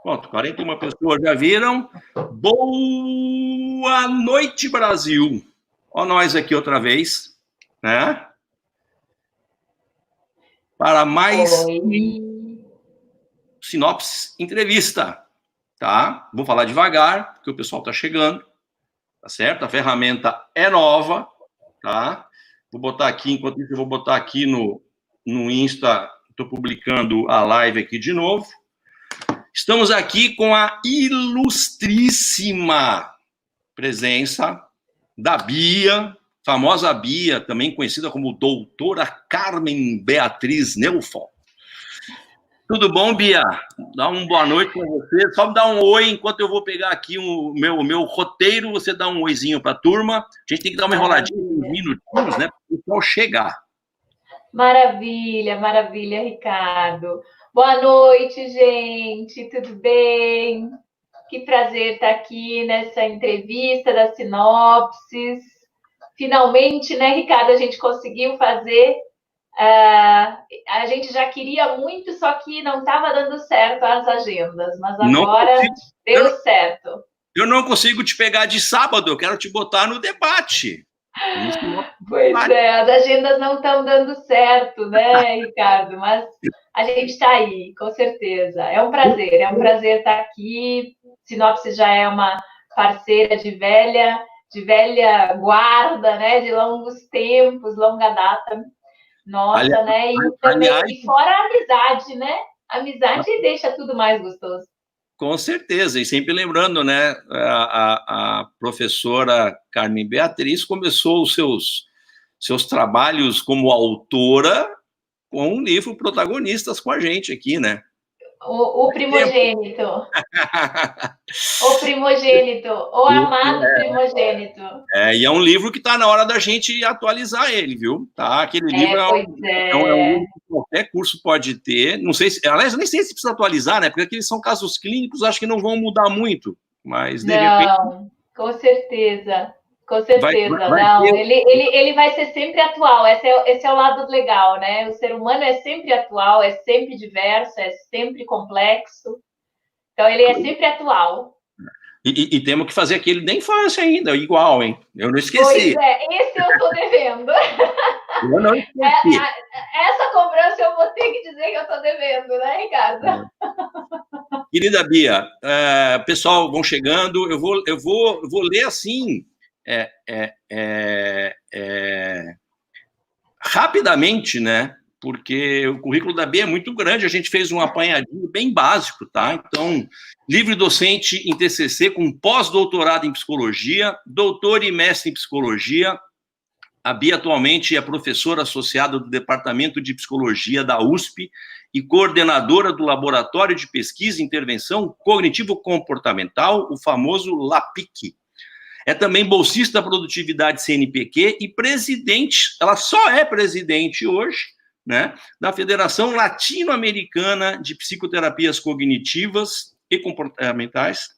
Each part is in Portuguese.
Pronto, 41 pessoas já viram. Boa noite, Brasil. Ó nós aqui outra vez, né? Para mais Sinopse Entrevista, tá? Vou falar devagar, porque o pessoal tá chegando, tá certo? A ferramenta é nova, tá? Vou botar aqui, enquanto isso eu vou botar aqui no Insta, estou publicando a live aqui de novo. Estamos aqui com a ilustríssima presença da Bia, famosa Bia, também conhecida como doutora Carmen Beatriz Neufeld. Tudo bom, Bia? Dá uma boa noite para você. Só me dá um oi enquanto eu vou pegar aqui o meu roteiro. Você dá um oizinho para a turma. A gente tem que dar uma enroladinha, uns minutinhos, né? Para o pessoal chegar. Maravilha, maravilha, Ricardo. Boa noite, gente. Tudo bem? Que prazer estar aqui nessa entrevista da Sinopses. Finalmente, né, Ricardo, a gente conseguiu fazer. A gente já queria muito, só que não estava dando certo as agendas, mas agora deu certo. Eu não consigo te pegar de sábado, eu quero te botar no debate. Pois é, as agendas não estão dando certo, né, Ricardo? Mas a gente está aí, com certeza. É um prazer estar aqui. Sinopse já é uma parceira de velha guarda, né? De longos tempos, longa data. Nossa, né? E também, e fora a amizade, né? A amizade deixa tudo mais gostoso. Com certeza, e sempre lembrando, né, a professora Carmen Beatriz começou os seus trabalhos como autora com um livro Protagonistas com a gente aqui, né? O primogênito. O primogênito, o amado primogênito. E é um livro que está na hora da gente atualizar ele, viu? Tá? Aquele livro é um livro que qualquer curso pode ter. Não sei se, aliás, nem sei se precisa atualizar, né? Porque aqueles são casos clínicos, acho que não vão mudar muito. Mas de repente. Não, com certeza. Com certeza, não. Ele vai ser sempre atual. Esse é o lado legal, né? O ser humano é sempre atual, é sempre diverso, é sempre complexo. Então, ele é sempre atual. E temos que fazer aquele da infância ainda, igual, hein? Eu não esqueci. Pois é, esse eu estou devendo. Eu não esqueci. Essa cobrança eu vou ter que dizer que eu estou devendo, né, Ricardo? Querida Bia, pessoal, vão chegando. Eu vou ler assim, rapidamente, né? Porque o currículo da Bia é muito grande, a gente fez um apanhadinho bem básico, tá? Então, livre docente em TCC com pós-doutorado em psicologia, doutor e mestre em psicologia. A Bia atualmente é professora associada do Departamento de Psicologia da USP e coordenadora do Laboratório de Pesquisa e Intervenção Cognitivo-Comportamental, o famoso LAPIC. É também bolsista da produtividade CNPq e presidente, ela só é presidente hoje, né, da Federação Latino-Americana de Psicoterapias Cognitivas e Comportamentais,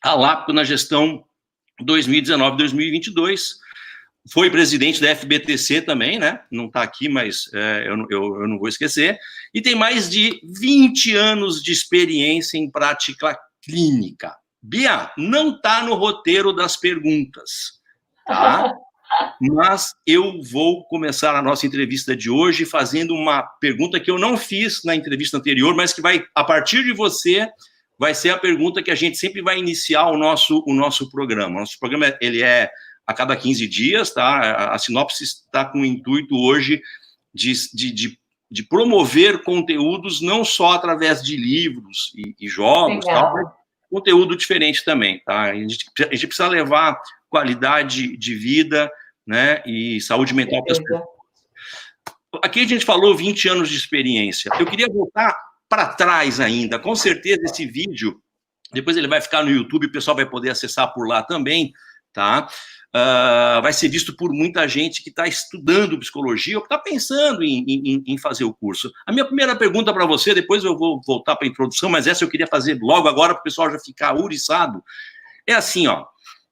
a LAPCO, na gestão 2019-2022. Foi presidente da FBTC também, né? Não está aqui, mas eu não vou esquecer. E tem mais de 20 anos de experiência em prática clínica. Bia, não está no roteiro das perguntas, tá? Mas eu vou começar a nossa entrevista de hoje fazendo uma pergunta que eu não fiz na entrevista anterior, mas que vai, a partir de você, vai ser a pergunta que a gente sempre vai iniciar o nosso programa. O nosso programa, ele é a cada 15 dias, tá? A Sinopse está com o intuito hoje de promover conteúdos não só através de livros e jogos, tal, mas conteúdo diferente também, tá? A gente precisa levar qualidade de vida, né, e saúde mental para as pessoas. Aqui a gente falou 20 anos de experiência. Eu queria voltar para trás ainda. Com certeza esse vídeo, depois ele vai ficar no YouTube, o pessoal vai poder acessar por lá também, tá? Vai ser visto por muita gente que está estudando psicologia ou que está pensando em fazer o curso. A minha primeira pergunta para você, depois eu vou voltar para a introdução, mas essa eu queria fazer logo agora para o pessoal já ficar ouriçado. É assim, ó,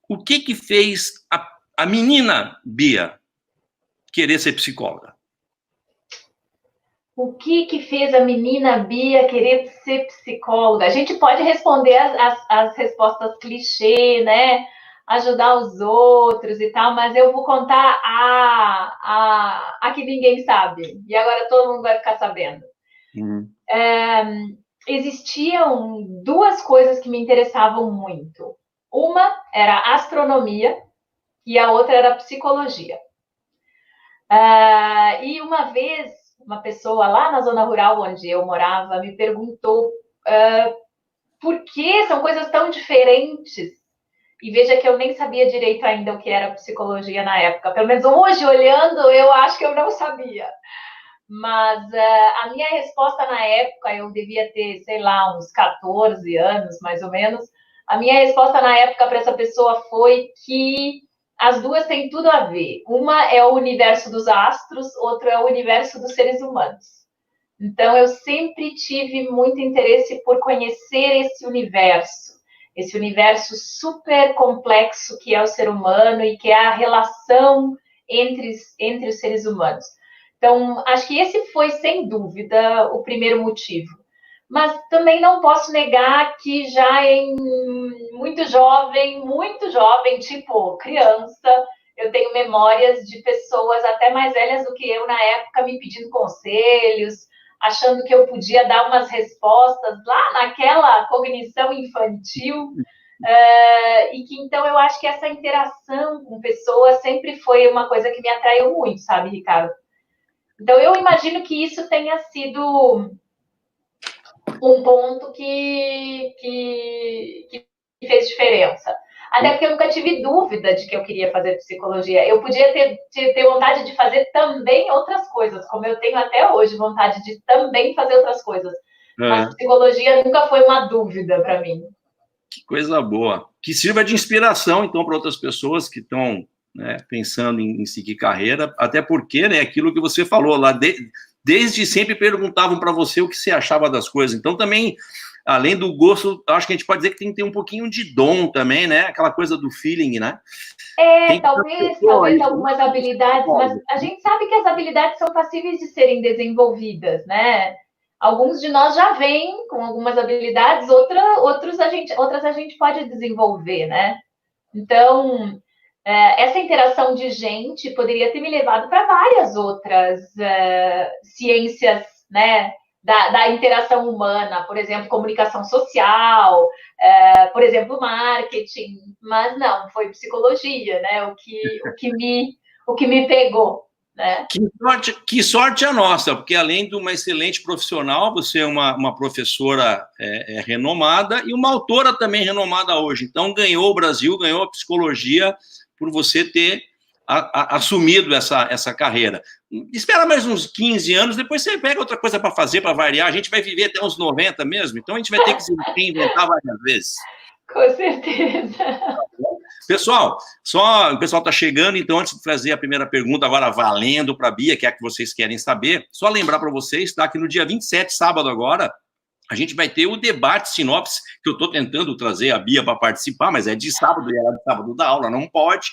o que fez a menina Bia querer ser psicóloga? O que fez a menina Bia querer ser psicóloga? A gente pode responder as respostas clichê, né? Ajudar os outros e tal, mas eu vou contar a que ninguém sabe. E agora todo mundo vai ficar sabendo. Uhum. Existiam duas coisas que me interessavam muito. Uma era astronomia e a outra era psicologia. E uma vez, uma pessoa lá na zona rural onde eu morava me perguntou por que são coisas tão diferentes. E veja que eu nem sabia direito ainda o que era psicologia na época. Pelo menos hoje, olhando, eu acho que eu não sabia. Mas a minha resposta na época, eu devia ter, sei lá, uns 14 anos, mais ou menos. A minha resposta na época para essa pessoa foi que as duas têm tudo a ver. Uma é o universo dos astros, outra é o universo dos seres humanos. Então, eu sempre tive muito interesse por conhecer esse universo super complexo que é o ser humano e que é a relação entre os seres humanos. Então, acho que esse foi, sem dúvida, o primeiro motivo. Mas também não posso negar que já muito jovem, tipo criança, eu tenho memórias de pessoas até mais velhas do que eu na época me pedindo conselhos, achando que eu podia dar umas respostas lá naquela cognição infantil. E que então eu acho que essa interação com pessoas sempre foi uma coisa que me atraiu muito, sabe, Ricardo? Então eu imagino que isso tenha sido um ponto que fez diferença. Até porque eu nunca tive dúvida de que eu queria fazer psicologia. Eu podia ter vontade de fazer também outras coisas, como eu tenho até hoje vontade de também fazer outras coisas. Mas psicologia nunca foi uma dúvida para mim. Que coisa boa. Que sirva de inspiração, então, para outras pessoas que estão, né, pensando em seguir carreira, até porque, né, aquilo que você falou lá, desde sempre perguntavam para você o que você achava das coisas. Então, também, além do gosto, acho que a gente pode dizer que tem que ter um pouquinho de dom também, né? Aquela coisa do feeling, né? Talvez algumas habilidades, mas a gente sabe que as habilidades são passíveis de serem desenvolvidas, né? Alguns de nós já vêm com algumas habilidades, outras a gente pode desenvolver, né? Então, essa interação de gente poderia ter me levado para várias outras ciências, né? Da interação humana, por exemplo, comunicação social, por exemplo, marketing, mas não, foi psicologia, né? O que me pegou. Né? Que sorte a nossa, porque além de uma excelente profissional, você é uma professora renomada e uma autora também renomada hoje. Então, ganhou o Brasil, ganhou a psicologia por você ter assumido essa carreira. Espera mais uns 15 anos, depois você pega outra coisa para fazer, para variar. A gente vai viver até uns 90 mesmo, então a gente vai ter que se reinventar várias vezes. Com certeza. Pessoal, o pessoal está chegando, então antes de fazer a primeira pergunta, agora valendo para a Bia, que é a que vocês querem saber, só lembrar para vocês, tá, que no dia 27, sábado agora, a gente vai ter o debate sinopse, que eu estou tentando trazer a Bia para participar, mas é de sábado, e ela de sábado da aula, não pode,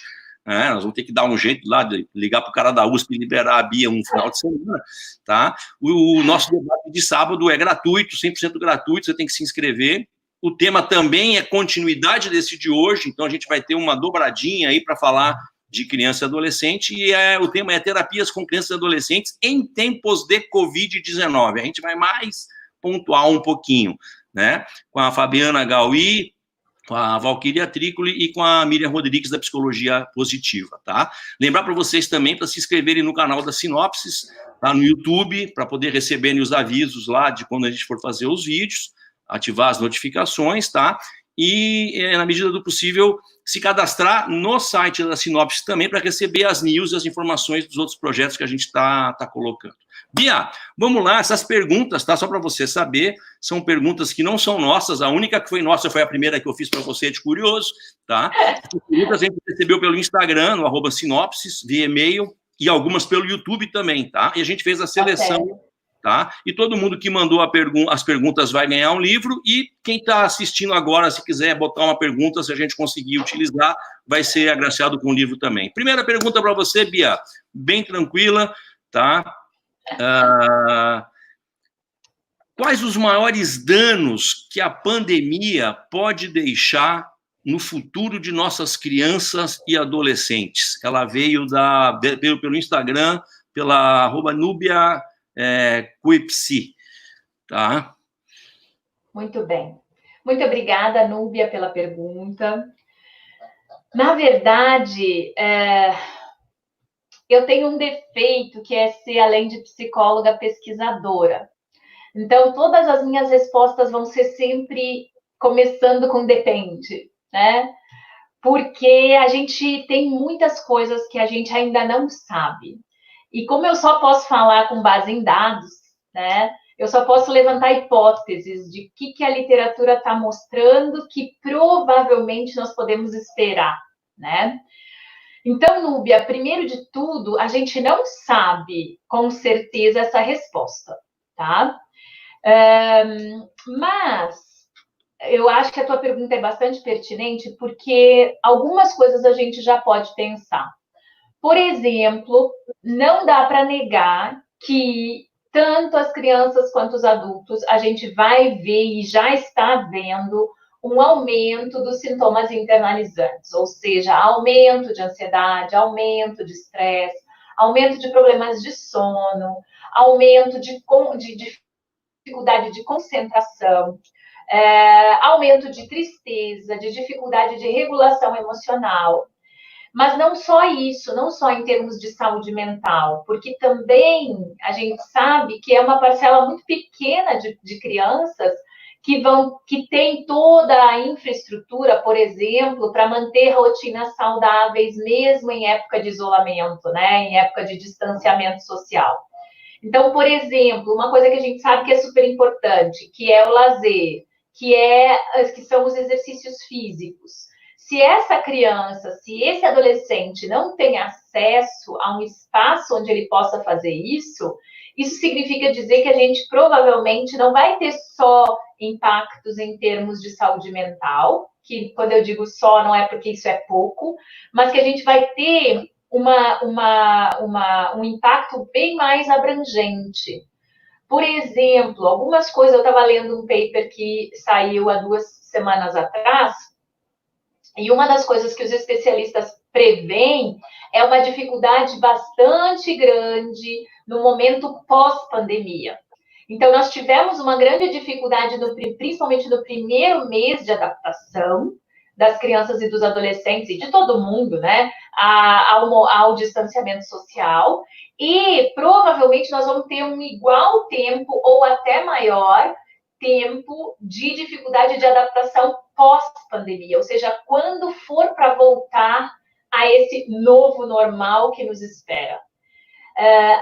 né? Nós vamos ter que dar um jeito lá de ligar para o cara da USP e liberar a Bia um final de semana, tá? O nosso debate de sábado é gratuito, 100% gratuito, você tem que se inscrever. O tema também é continuidade desse de hoje, então a gente vai ter uma dobradinha aí para falar de criança e adolescente, e o tema é terapias com crianças e adolescentes em tempos de Covid-19. A gente vai mais pontuar um pouquinho, né? Com a Fabiana Gauí, com a Valquíria Trícoli e com a Miriam Rodrigues, da Psicologia Positiva, tá? Lembrar para vocês também para se inscreverem no canal da Sinopses, tá? No YouTube, para poder receberem os avisos lá de quando a gente for fazer os vídeos, ativar as notificações, tá? E, na medida do possível, se cadastrar no site da Sinopse também para receber as news e as informações dos outros projetos que a gente está colocando. Bia, vamos lá, essas perguntas, tá? Só para você saber, são perguntas que não são nossas, a única que foi nossa foi a primeira que eu fiz para você de curioso, tá? As perguntas a gente recebeu pelo Instagram, no @sinopses, via e-mail, e algumas pelo YouTube também, tá? E a gente fez a seleção, tá? E todo mundo que mandou as perguntas vai ganhar um livro, e quem está assistindo agora, se quiser botar uma pergunta, se a gente conseguir utilizar, vai ser agraciado com o livro também. Primeira pergunta para você, Bia, bem tranquila, tá? Quais os maiores danos que a pandemia pode deixar no futuro de nossas crianças e adolescentes? Ela veio pelo Instagram, pela @Núbia Cuipsi, tá? Muito bem. Muito obrigada, Núbia, pela pergunta. Na verdade, eu tenho um defeito que é ser, além de psicóloga, pesquisadora. Então, todas as minhas respostas vão ser sempre começando com depende, né? Porque a gente tem muitas coisas que a gente ainda não sabe. E como eu só posso falar com base em dados, né? Eu só posso levantar hipóteses de que a literatura está mostrando que provavelmente nós podemos esperar, né? Então, Núbia, primeiro de tudo, a gente não sabe com certeza essa resposta, tá? Mas eu acho que a tua pergunta é bastante pertinente, porque algumas coisas a gente já pode pensar. Por exemplo, não dá para negar que tanto as crianças quanto os adultos, a gente vai ver e já está vendo um aumento dos sintomas internalizantes, ou seja, aumento de ansiedade, aumento de estresse, aumento de problemas de sono, aumento de dificuldade de concentração, aumento de tristeza, de dificuldade de regulação emocional. Mas não só isso, não só em termos de saúde mental, porque também a gente sabe que é uma parcela muito pequena de crianças que tem toda a infraestrutura, por exemplo, para manter rotinas saudáveis mesmo em época de isolamento, né? Em época de distanciamento social. Então, por exemplo, uma coisa que a gente sabe que é super importante, que é o lazer, que são os exercícios físicos. Se essa criança, se esse adolescente não tem acesso a um espaço onde ele possa fazer isso significa dizer que a gente provavelmente não vai ter só impactos em termos de saúde mental, que quando eu digo só não é porque isso é pouco, mas que a gente vai ter um impacto bem mais abrangente. Por exemplo, algumas coisas, eu estava lendo um paper que saiu há 2 semanas atrás, e uma das coisas que os especialistas preveem é uma dificuldade bastante grande no momento pós-pandemia. Então, nós tivemos uma grande dificuldade, principalmente no primeiro mês de adaptação das crianças e dos adolescentes e de todo mundo, né, ao distanciamento social. E provavelmente nós vamos ter um igual tempo ou até maior tempo de dificuldade de adaptação pós-pandemia, ou seja, quando for para voltar a esse novo normal que nos espera.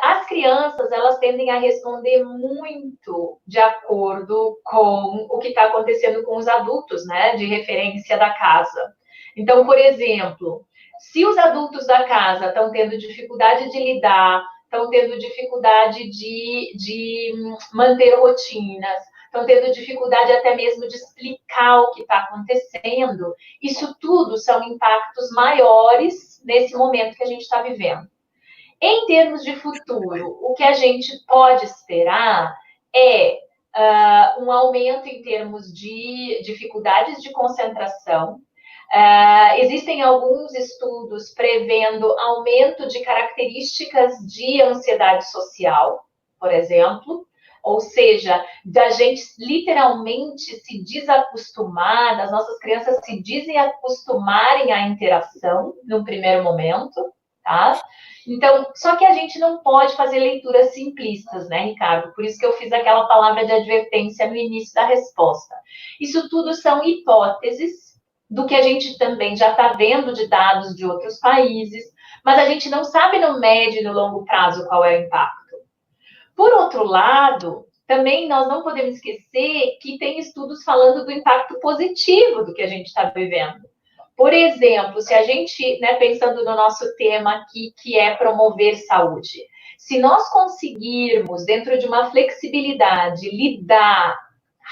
As crianças, elas tendem a responder muito de acordo com o que está acontecendo com os adultos, né, de referência da casa. Então, por exemplo, se os adultos da casa estão tendo dificuldade de lidar, estão tendo dificuldade de manter rotinas, estão tendo dificuldade até mesmo de explicar o que está acontecendo, isso tudo são impactos maiores nesse momento que a gente está vivendo. Em termos de futuro, o que a gente pode esperar é um aumento em termos de dificuldades de concentração. Existem alguns estudos prevendo aumento de características de ansiedade social, por exemplo, ou seja, da gente literalmente se desacostumar, das nossas crianças se desacostumarem à interação no primeiro momento, tá? Então, só que a gente não pode fazer leituras simplistas, né, Ricardo? Por isso que eu fiz aquela palavra de advertência no início da resposta. Isso tudo são hipóteses do que a gente também já está vendo de dados de outros países, mas a gente não sabe no médio e no longo prazo qual é o impacto. Por outro lado, também nós não podemos esquecer que tem estudos falando do impacto positivo do que a gente está vivendo. Por exemplo, se a gente, né, pensando no nosso tema aqui, que é promover saúde, se nós conseguirmos, dentro de uma flexibilidade, lidar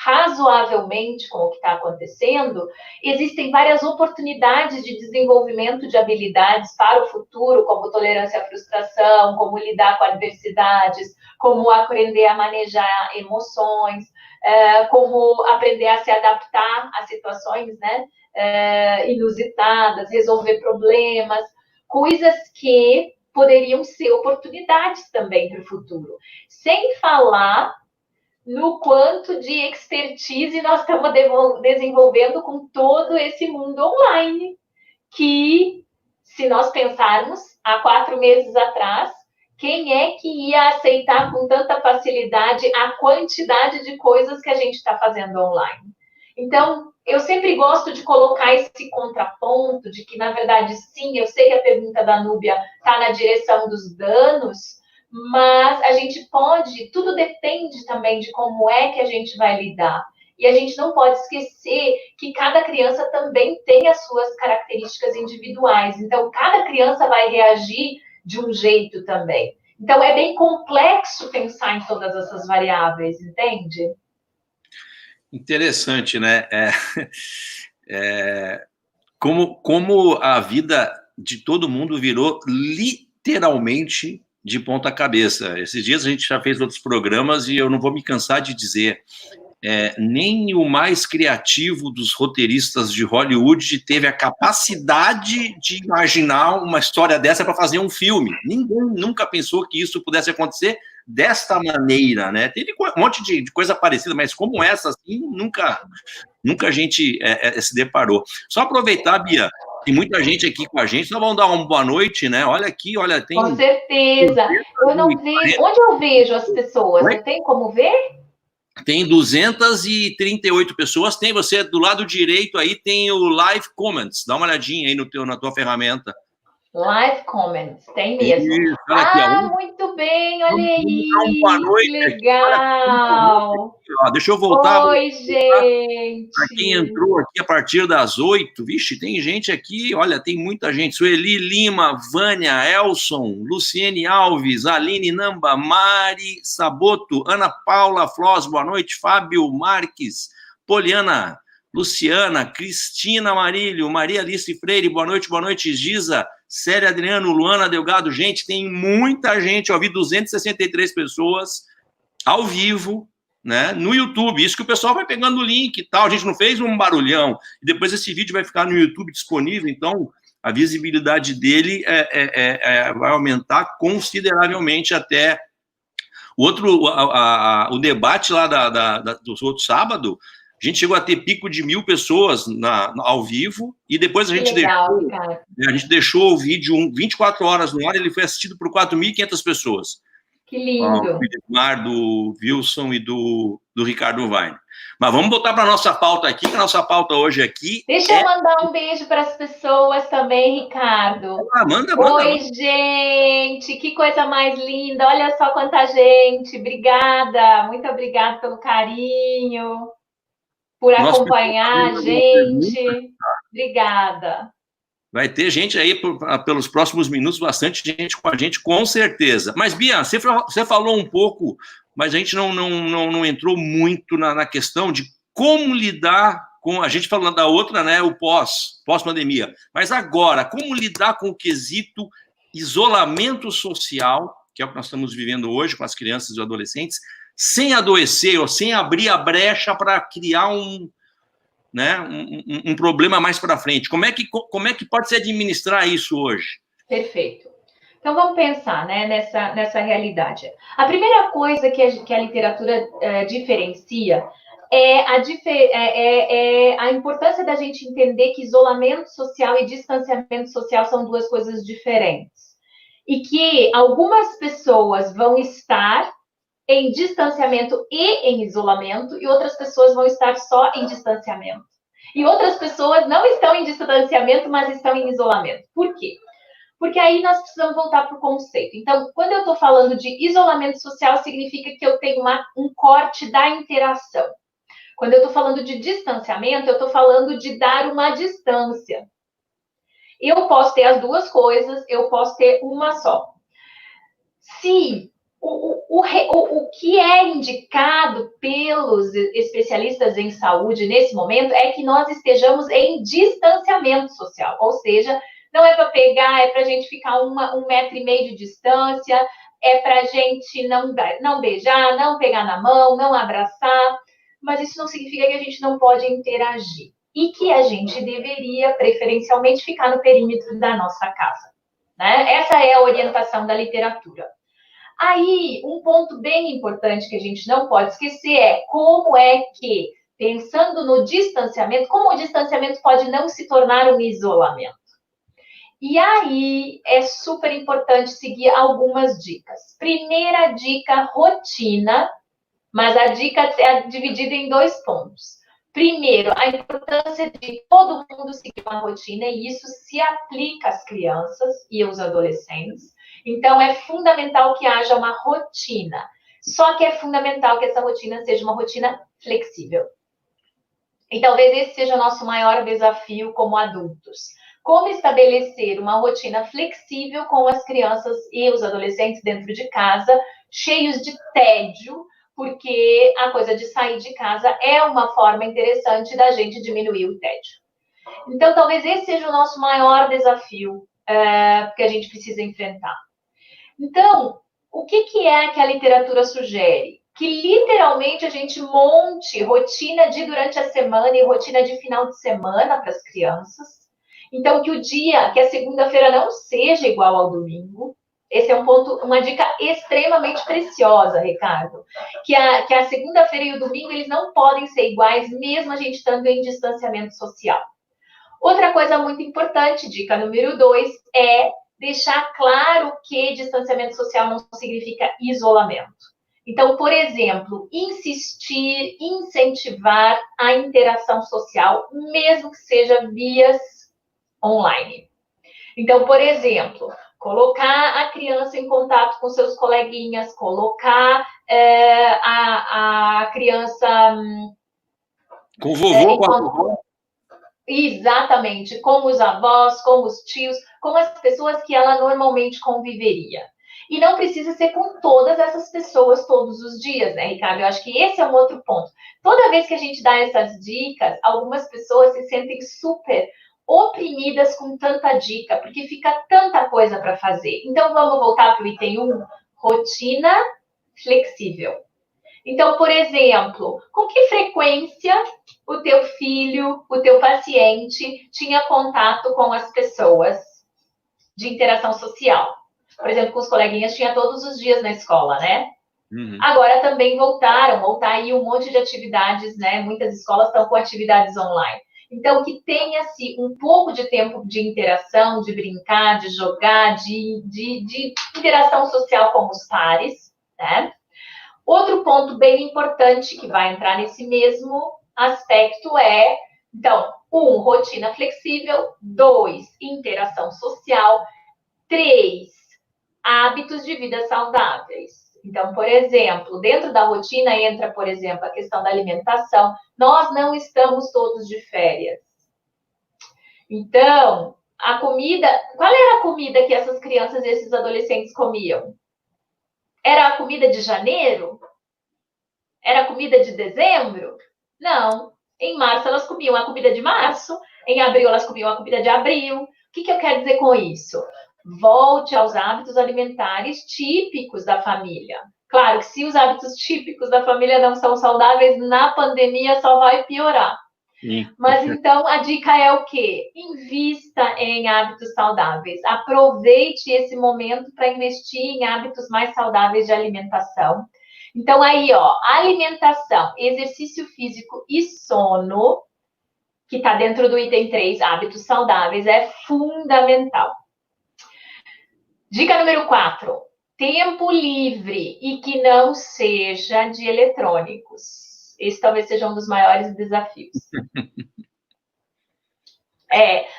razoavelmente com o que está acontecendo, existem várias oportunidades de desenvolvimento de habilidades para o futuro, como tolerância à frustração, como lidar com adversidades, como aprender a manejar emoções, como aprender a se adaptar a situações, né, inusitadas, resolver problemas, coisas que poderiam ser oportunidades também para o futuro. Sem falar no quanto de expertise nós estamos desenvolvendo com todo esse mundo online, que, se nós pensarmos, há 4 meses atrás, quem é que ia aceitar com tanta facilidade a quantidade de coisas que a gente está fazendo online? Então, eu sempre gosto de colocar esse contraponto de que, na verdade, sim, eu sei que a pergunta da Núbia está na direção dos danos, mas a gente pode, tudo depende também de como é que a gente vai lidar. E a gente não pode esquecer que cada criança também tem as suas características individuais. Então, cada criança vai reagir de um jeito também. Então, é bem complexo pensar em todas essas variáveis, entende? Interessante, né? Como a vida de todo mundo virou literalmente de ponta cabeça. Esses dias a gente já fez outros programas e eu não vou me cansar de dizer, nem o mais criativo dos roteiristas de Hollywood teve a capacidade de imaginar uma história dessa para fazer um filme. Ninguém nunca pensou que isso pudesse acontecer desta maneira, né? Teve um monte de coisa parecida, mas como essa, assim, nunca a gente se deparou. Só aproveitar, Bia, tem muita gente aqui com a gente, só vamos dar uma boa noite, né? Olha aqui, olha, tem... Com certeza. Eu não vejo... Onde eu vejo as pessoas? Você tem como ver? Tem 238 pessoas, tem você do lado direito aí, tem o Live Comments, dá uma olhadinha aí na tua ferramenta. Live Comments, tem mesmo. Isso, olha aqui, muito bem, olha aí, boa noite, que legal. Ó, deixa eu voltar. Oi, gente. Para quem entrou aqui a partir das 8, vixe, tem gente aqui, olha, tem muita gente. Sueli Lima, Vânia, Elson, Luciene Alves, Aline Namba, Mari Saboto, Ana Paula Floss, boa noite, Fábio Marques, Poliana, Luciana, Cristina Marílio, Maria Alice Freire, boa noite, Giza, Célia Adriano, Luana Delgado, gente, tem muita gente, eu vi 263 pessoas ao vivo, né, no YouTube, isso que o pessoal vai pegando o link e tal, a gente não fez um barulhão, e depois esse vídeo vai ficar no YouTube disponível, então a visibilidade dele vai aumentar consideravelmente até o debate lá do outro sábado. A gente chegou a ter pico de 1.000 pessoas ao vivo, e depois a gente deixou o vídeo 24 horas no ar, ele foi assistido por 4.500 pessoas. Que lindo. Do Edmar, do Wilson e do Ricardo Weiner. Mas vamos botar para a nossa pauta aqui, que a nossa pauta hoje aqui... Deixa eu mandar um beijo para as pessoas também, Ricardo. Manda. Oi, gente, que coisa mais linda. Olha só quanta gente. Obrigada, muito obrigada pelo carinho, por acompanhar a gente. Obrigada. Vai ter gente aí, pelos próximos minutos, bastante gente com a gente, com certeza. Mas, Bia, você falou um pouco, mas a gente não entrou muito na questão de como lidar com... A gente falando da outra, né, o pós-pandemia. Mas agora, como lidar com o quesito isolamento social, que é o que nós estamos vivendo hoje com as crianças e adolescentes, sem adoecer ou sem abrir a brecha para criar um problema mais para frente. Como é que pode se administrar isso hoje? Perfeito. Então, vamos pensar, né, nessa realidade. A primeira coisa que a literatura diferencia é a importância da gente entender que isolamento social e distanciamento social são duas coisas diferentes. E que algumas pessoas vão estar em distanciamento e em isolamento, e outras pessoas vão estar só em distanciamento. E outras pessoas não estão em distanciamento, mas estão em isolamento. Por quê? Porque aí nós precisamos voltar para o conceito. Então, quando eu estou falando de isolamento social, significa que eu tenho um corte da interação. Quando eu estou falando de distanciamento, eu estou falando de dar uma distância. Eu posso ter as duas coisas, eu posso ter uma só. Se O que é indicado pelos especialistas em saúde nesse momento é que nós estejamos em distanciamento social, ou seja, não é para pegar, é para a gente ficar 1,5 metro de distância, é para a gente não beijar, não pegar na mão, não abraçar, mas isso não significa que a gente não pode interagir e que a gente deveria, preferencialmente, ficar no perímetro da nossa casa, né? Essa é a orientação da literatura. Aí, um ponto bem importante que a gente não pode esquecer é como é que, pensando no distanciamento, como o distanciamento pode não se tornar um isolamento. E aí, é super importante seguir algumas dicas. Primeira dica, rotina, mas a dica é dividida em 2 pontos. Primeiro, a importância de todo mundo seguir uma rotina, e isso se aplica às crianças e aos adolescentes. Então, é fundamental que haja uma rotina. Só que é fundamental que essa rotina seja uma rotina flexível. E talvez esse seja o nosso maior desafio como adultos. Como estabelecer uma rotina flexível com as crianças e os adolescentes dentro de casa, cheios de tédio, porque a coisa de sair de casa é uma forma interessante da gente diminuir o tédio. Então, talvez esse seja o nosso maior desafio que a gente precisa enfrentar. Então, o que é que a literatura sugere? Que literalmente a gente monte rotina de durante a semana e rotina de final de semana para as crianças. Então, que a segunda-feira não seja igual ao domingo. Esse é um ponto, uma dica extremamente preciosa, Ricardo. Que a segunda-feira e o domingo, eles não podem ser iguais, mesmo a gente estando em distanciamento social. Outra coisa muito importante, dica número 2, é deixar claro que distanciamento social não significa isolamento. Então, por exemplo, insistir, incentivar a interação social, mesmo que seja vias online. Então, por exemplo, colocar a criança em contato com seus coleguinhas, colocar a criança... Com o vovô, com a vovó. Exatamente, com os avós, com os tios, com as pessoas que ela normalmente conviveria. E não precisa ser com todas essas pessoas todos os dias, né, Ricardo? Eu acho que esse é um outro ponto. Toda vez que a gente dá essas dicas, algumas pessoas se sentem super oprimidas com tanta dica, porque fica tanta coisa para fazer. Então, vamos voltar para o item 1, rotina flexível. Então, por exemplo, com que frequência o teu filho, o teu paciente tinha contato com as pessoas de interação social? Por exemplo, com os coleguinhas tinha todos os dias na escola, né? Uhum. Agora também voltar aí um monte de atividades, né? Muitas escolas estão com atividades online. Então, que tenha-se um pouco de tempo de interação, de brincar, de jogar, de interação social com os pares, né? Outro ponto bem importante que vai entrar nesse mesmo aspecto é, então, 1, rotina flexível, 2, interação social, 3, hábitos de vida saudáveis. Então, por exemplo, dentro da rotina entra, por exemplo, a questão da alimentação. Nós não estamos todos de férias. Então, a comida... Qual era a comida que essas crianças e esses adolescentes comiam? Era a comida de janeiro? Era a comida de dezembro? Não. Em março elas comiam a comida de março, em abril elas comiam a comida de abril. O que eu quero dizer com isso? Volte aos hábitos alimentares típicos da família. Claro que se os hábitos típicos da família não são saudáveis, na pandemia só vai piorar. Sim. Mas então a dica é o quê? Invista em hábitos saudáveis. Aproveite esse momento para investir em hábitos mais saudáveis de alimentação. Então aí, ó, alimentação, exercício físico e sono, que está dentro do item 3, hábitos saudáveis, é fundamental. Dica número 4, tempo livre e que não seja de eletrônicos. Esse talvez seja um dos maiores desafios.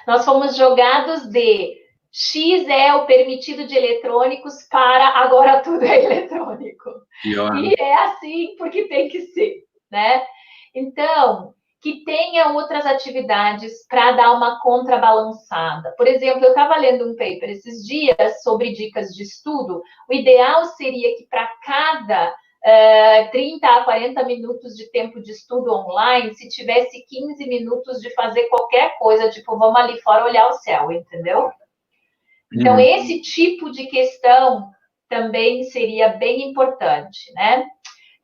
Nós fomos jogados de X é o permitido de eletrônicos para agora tudo é eletrônico. Pior. E é assim porque tem que ser, né? Então, que tenha outras atividades para dar uma contrabalançada. Por exemplo, eu estava lendo um paper esses dias sobre dicas de estudo. O ideal seria que para cada 30 a 40 minutos de tempo de estudo online, se tivesse 15 minutos de fazer qualquer coisa, tipo, vamos ali fora olhar o céu, entendeu? Então, esse tipo de questão também seria bem importante, né?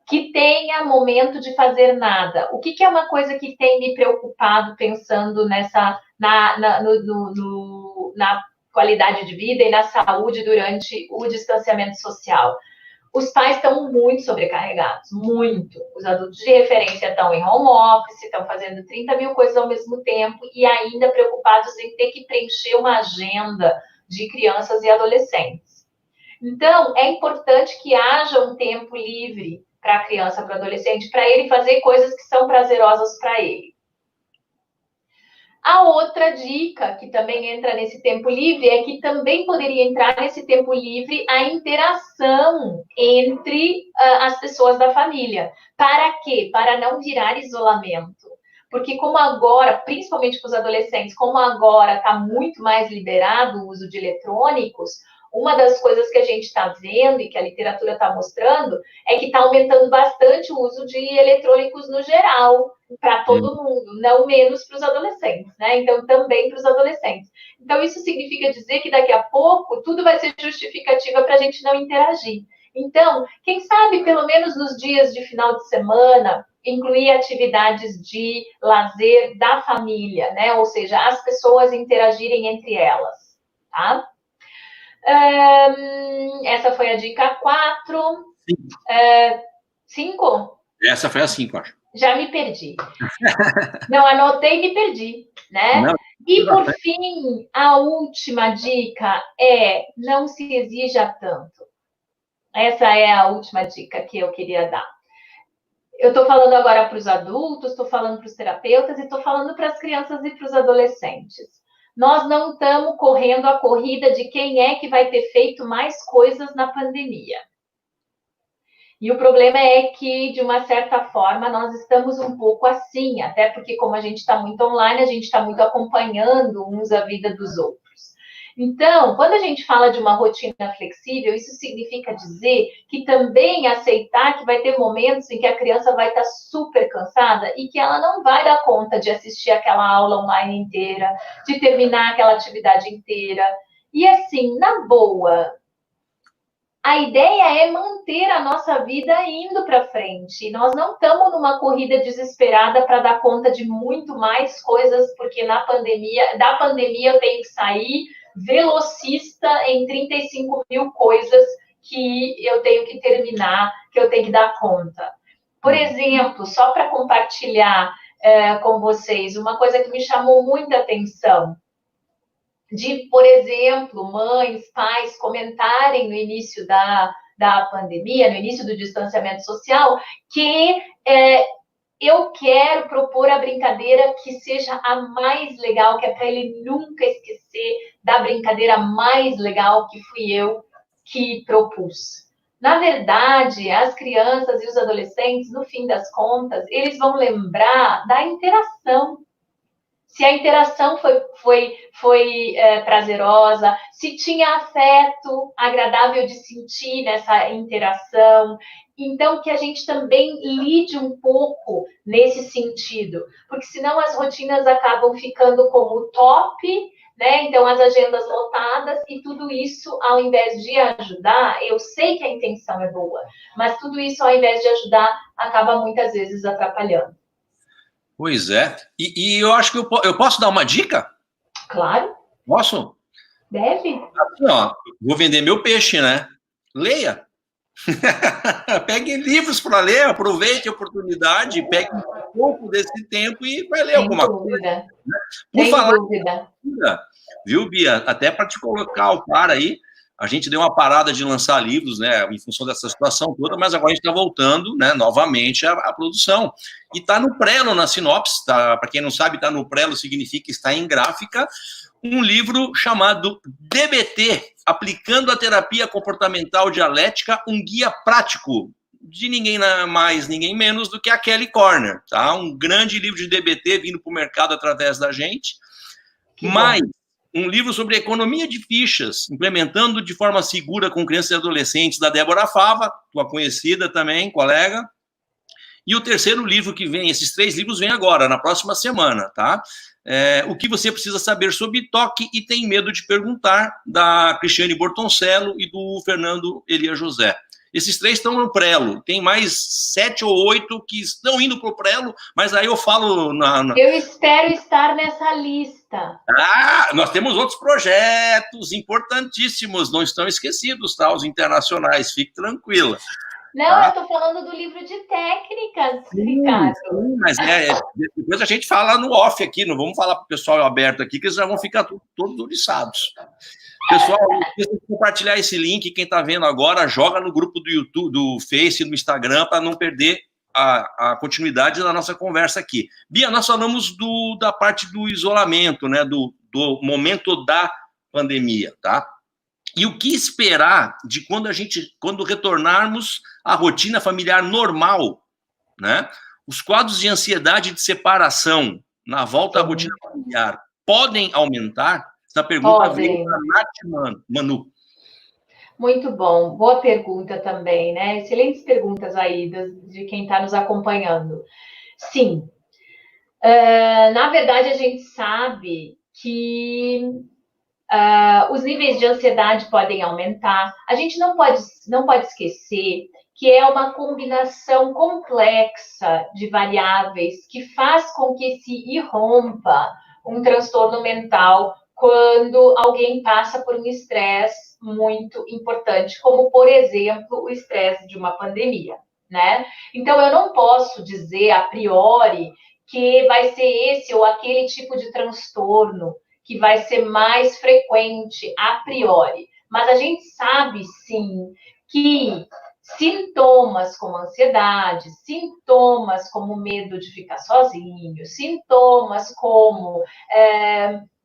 Que tenha momento de fazer nada. O que é uma coisa que tem me preocupado pensando na qualidade de vida e na saúde durante o distanciamento social? Os pais estão muito sobrecarregados, muito. Os adultos de referência estão em home office, estão fazendo 30 mil coisas ao mesmo tempo e ainda preocupados em ter que preencher uma agenda de crianças e adolescentes. Então, é importante que haja um tempo livre para a criança, para o adolescente, para ele fazer coisas que são prazerosas para ele. A outra dica, que também entra nesse tempo livre, é que também poderia entrar nesse tempo livre a interação entre as pessoas da família. Para quê? Para não virar isolamento. Porque como agora, principalmente para os adolescentes, como agora está muito mais liberado o uso de eletrônicos, uma das coisas que a gente está vendo e que a literatura está mostrando é que está aumentando bastante o uso de eletrônicos no geral, para todo mundo, não menos para os adolescentes, né? Então, também para os adolescentes. Então, isso significa dizer que daqui a pouco tudo vai ser justificativa para a gente não interagir. Então, quem sabe, pelo menos nos dias de final de semana, incluir atividades de lazer da família, né? Ou seja, as pessoas interagirem entre elas, tá? Essa foi a dica 4. 5? Essa foi a 5, acho. Já me perdi. Não, anotei e me perdi, né? Não, e, por fim, a última dica é não se exija tanto. Essa é a última dica que eu queria dar. Eu estou falando agora para os adultos, estou falando para os terapeutas e estou falando para as crianças e para os adolescentes. Nós não estamos correndo a corrida de quem é que vai ter feito mais coisas na pandemia. E o problema é que, de uma certa forma, nós estamos um pouco assim, até porque, como a gente está muito online, a gente está muito acompanhando uns a vida dos outros. Então, quando a gente fala de uma rotina flexível, isso significa dizer que também aceitar que vai ter momentos em que a criança vai estar super cansada e que ela não vai dar conta de assistir aquela aula online inteira, de terminar aquela atividade inteira. E assim, na boa, a ideia é manter a nossa vida indo para frente. Nós não estamos numa corrida desesperada para dar conta de muito mais coisas, porque da pandemia eu tenho que sair velocista em 35 mil coisas que eu tenho que terminar, que eu tenho que dar conta. Por exemplo, só para compartilhar com vocês, uma coisa que me chamou muita atenção, de, por exemplo, mães, pais comentarem no início da pandemia, no início do distanciamento social, que eu quero propor a brincadeira que seja a mais legal, que é para ele nunca esquecer da brincadeira mais legal que fui eu que propus. Na verdade, as crianças e os adolescentes, no fim das contas, eles vão lembrar da interação. Se a interação foi prazerosa, se tinha afeto agradável de sentir nessa interação. Então, que a gente também lide um pouco nesse sentido, porque senão as rotinas acabam ficando como top, né? Então, as agendas lotadas e tudo isso, ao invés de ajudar, eu sei que a intenção é boa, mas tudo isso, ao invés de ajudar, acaba muitas vezes atrapalhando. Pois é. E eu acho que eu posso dar uma dica? Claro. Posso? Deve. Assim, ó, vou vender meu peixe, né? Leia. Pegue livros para ler, aproveite a oportunidade, pegue um pouco desse tempo e vai ler alguma coisa. Né? Por falar dúvida. Viu, Bia? Até para te colocar o par aí, a gente deu uma parada de lançar livros, né, em função dessa situação toda, mas agora a gente está voltando, né, novamente à produção. E está no prelo, na sinopse, tá? Para quem não sabe, está no prelo significa estar em gráfica, um livro chamado DBT, Aplicando a Terapia Comportamental Dialética, um guia prático de ninguém mais, ninguém menos do que a Kelly Corner, tá? Um grande livro de DBT vindo para o mercado através da gente, mas um livro sobre economia de fichas, implementando de forma segura com crianças e adolescentes, da Débora Fava, tua conhecida também, colega. E o terceiro livro que vem, esses 3 livros vêm agora, na próxima semana, tá? O que você precisa saber sobre toque e tem medo de perguntar, da Cristiane Bortoncello e do Fernando Elia José. Esses 3 estão no prelo, tem mais 7 ou 8 que estão indo para o prelo, mas aí eu falo... Eu espero estar nessa lista. Nós temos outros projetos importantíssimos, não estão esquecidos, tá? Os internacionais, fique tranquila. Não, eu estou falando do livro de técnicas, Ricardo. Sim, mas depois a gente fala no off aqui, não vamos falar para o pessoal aberto aqui, que eles já vão ficar todos oriçados. Pessoal, compartilhar esse link, quem está vendo agora, joga no grupo do YouTube, do Face, do Instagram, para não perder a continuidade da nossa conversa aqui. Bia, nós falamos da parte do isolamento, né, do momento da pandemia, tá? E o que esperar de quando retornarmos à rotina familiar normal, né? Os quadros de ansiedade e de separação na volta à rotina familiar podem aumentar? Essa pergunta veio para a Nath Manu. Muito bom, boa pergunta também, né? Excelentes perguntas aí de quem está nos acompanhando. Sim, na verdade a gente sabe que os níveis de ansiedade podem aumentar. A gente não pode esquecer que é uma combinação complexa de variáveis que faz com que se irrompa um transtorno mental quando alguém passa por um estresse muito importante, como, por exemplo, o estresse de uma pandemia, né? Então, eu não posso dizer a priori que vai ser esse ou aquele tipo de transtorno que vai ser mais frequente a priori. Mas a gente sabe, sim, que sintomas como ansiedade, sintomas como medo de ficar sozinho, sintomas como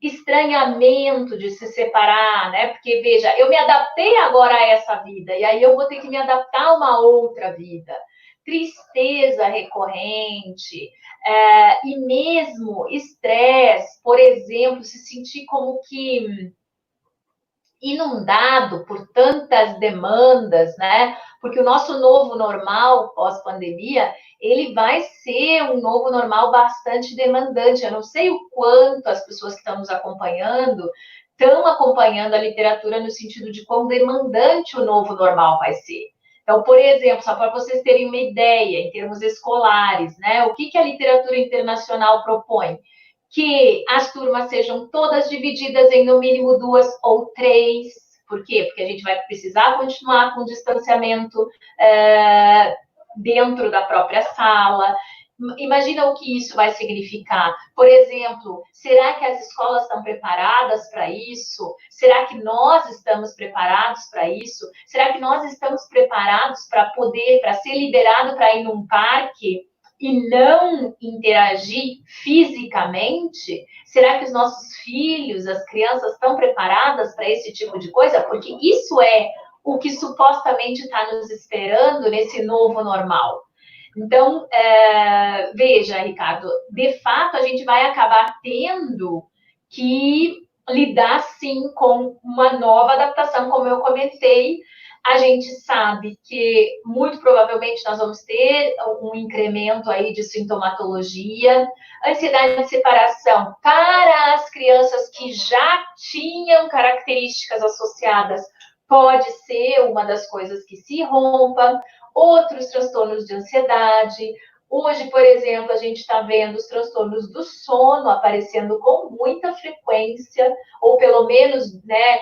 estranhamento de se separar, né? Porque, veja, eu me adaptei agora a essa vida, e aí eu vou ter que me adaptar a uma outra vida. Tristeza recorrente, e mesmo estresse, por exemplo, se sentir como que inundado por tantas demandas, né? Porque o nosso novo normal pós-pandemia, ele vai ser um novo normal bastante demandante. Eu não sei o quanto as pessoas que estão nos acompanhando estão acompanhando a literatura no sentido de quão demandante o novo normal vai ser. Então, por exemplo, só para vocês terem uma ideia, em termos escolares, né? O que a literatura internacional propõe? Que as turmas sejam todas divididas em no mínimo 2 ou 3. Por quê? Porque a gente vai precisar continuar com distanciamento dentro da própria sala. Imagina o que isso vai significar. Por exemplo, será que as escolas estão preparadas para isso? Será que nós estamos preparados para isso? Será que nós estamos preparados para ser liberado para ir num parque e não interagir fisicamente? Será que os nossos filhos, as crianças, estão preparadas para esse tipo de coisa? Porque isso é o que supostamente está nos esperando nesse novo normal. Então, veja, Ricardo, de fato, a gente vai acabar tendo que lidar, sim, com uma nova adaptação, como eu comentei. A gente sabe que, muito provavelmente, nós vamos ter um incremento aí de sintomatologia, ansiedade de separação para as crianças que já tinham características associadas, pode ser uma das coisas que se rompa, outros transtornos de ansiedade. Hoje, por exemplo, a gente está vendo os transtornos do sono aparecendo com muita frequência, ou pelo menos, né,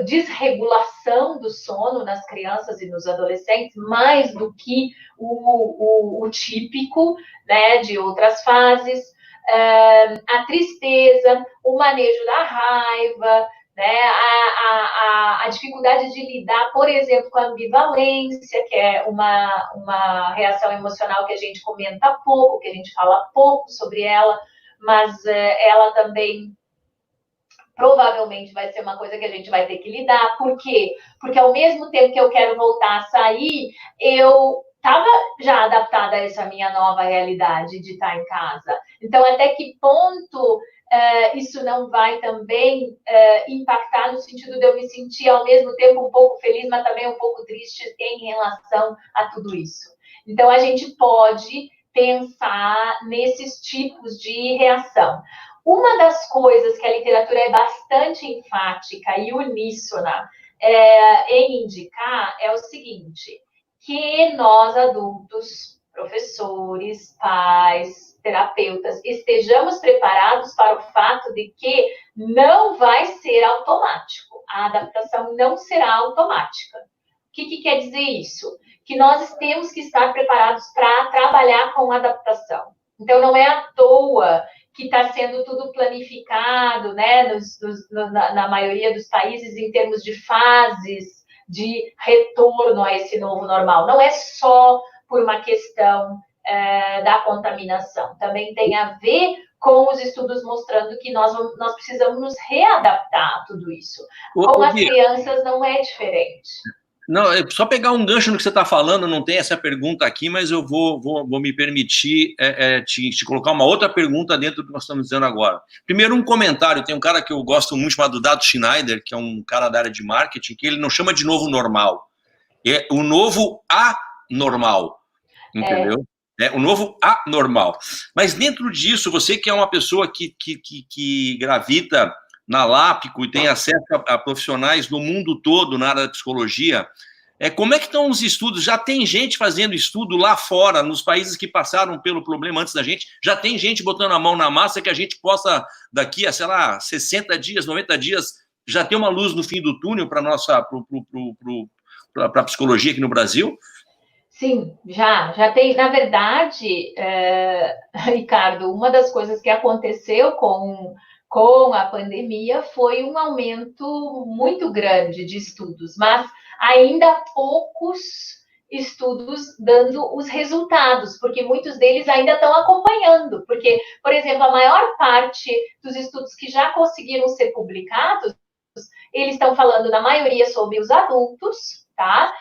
desregulação do sono nas crianças e nos adolescentes, mais do que o típico, né, de outras fases. A tristeza, o manejo da raiva, né, a dificuldade de lidar, por exemplo, com a ambivalência, que é uma reação emocional que a gente comenta pouco, que a gente fala pouco sobre ela, mas ela também provavelmente vai ser uma coisa que a gente vai ter que lidar. Por quê? Porque ao mesmo tempo que eu quero voltar a sair, eu estava já adaptada a essa minha nova realidade de estar em casa. Então, até que ponto isso não vai também impactar no sentido de eu me sentir ao mesmo tempo um pouco feliz, mas também um pouco triste em relação a tudo isso. Então, a gente pode pensar nesses tipos de reação. Uma das coisas que a literatura é bastante enfática e uníssona em indicar é o seguinte, que nós adultos, professores, pais, terapeutas, estejamos preparados para o fato de que não vai ser automático. A adaptação não será automática. O que quer dizer isso? Que nós temos que estar preparados para trabalhar com adaptação. Então, não é à toa que está sendo tudo planificado, né, na maioria dos países, em termos de fases de retorno a esse novo normal. Não é só por uma questão da contaminação, também tem a ver com os estudos mostrando que nós precisamos nos readaptar a tudo isso. Com as crianças não é diferente. Não, só pegar um gancho no que você está falando, não tem essa pergunta aqui, mas eu vou me permitir te colocar uma outra pergunta dentro do que nós estamos dizendo agora. Primeiro, um comentário. Tem um cara que eu gosto muito, chamado Dado Schneider, que é um cara da área de marketing, que ele não chama de novo normal. É o novo anormal, entendeu? É o novo anormal. Mas dentro disso, você que é uma pessoa que gravita na Lápico e tem acesso a profissionais do mundo todo na área da psicologia, como é que estão os estudos? Já tem gente fazendo estudo lá fora, nos países que passaram pelo problema antes da gente? Já tem gente botando a mão na massa que a gente possa, daqui a, sei lá, 60 dias, 90 dias, já ter uma luz no fim do túnel para a psicologia aqui no Brasil? Sim, já tem. Na verdade, Ricardo, uma das coisas que aconteceu com a pandemia foi um aumento muito grande de estudos, mas ainda há poucos estudos dando os resultados, porque muitos deles ainda estão acompanhando, porque, por exemplo, a maior parte dos estudos que já conseguiram ser publicados, eles estão falando, na maioria, sobre os adultos, tá?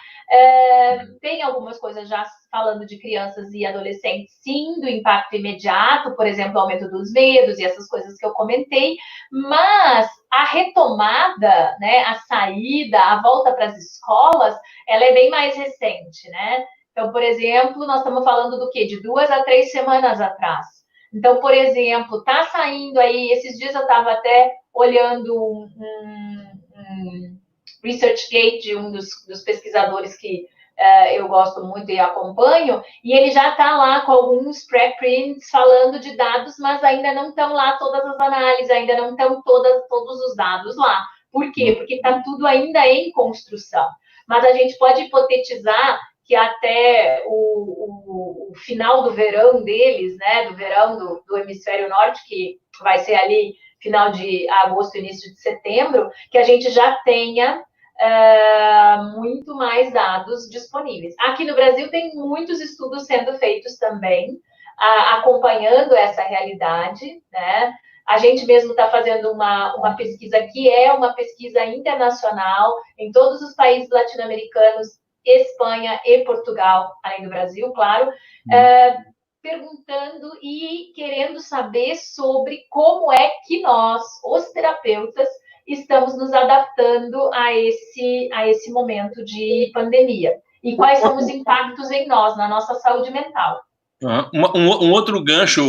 Tem algumas coisas já falando de crianças e adolescentes, sim, do impacto imediato, por exemplo, o aumento dos medos e essas coisas que eu comentei, mas a retomada, né, a saída, a volta para as escolas, ela é bem mais recente, né? Então, por exemplo, nós estamos falando do quê? De 2 a 3 semanas atrás. Então, por exemplo, está saindo aí, esses dias eu estava até olhando um ResearchGate, um dos pesquisadores que eu gosto muito e acompanho, e ele já está lá com alguns preprints falando de dados, mas ainda não estão lá todas as análises, ainda não estão todos os dados lá. Por quê? Porque está tudo ainda em construção. Mas a gente pode hipotetizar que até o final do verão deles, né, do verão do hemisfério norte, que vai ser ali final de agosto, início de setembro, que a gente já tenha muito mais dados disponíveis. Aqui no Brasil tem muitos estudos sendo feitos também, acompanhando essa realidade, né? A gente mesmo está fazendo uma pesquisa que é uma pesquisa internacional em todos os países latino-americanos, Espanha e Portugal, além do Brasil, claro, perguntando e querendo saber sobre como é que nós, os terapeutas, estamos nos adaptando a esse momento de pandemia. E quais são os impactos em nós, na nossa saúde mental. Um outro gancho,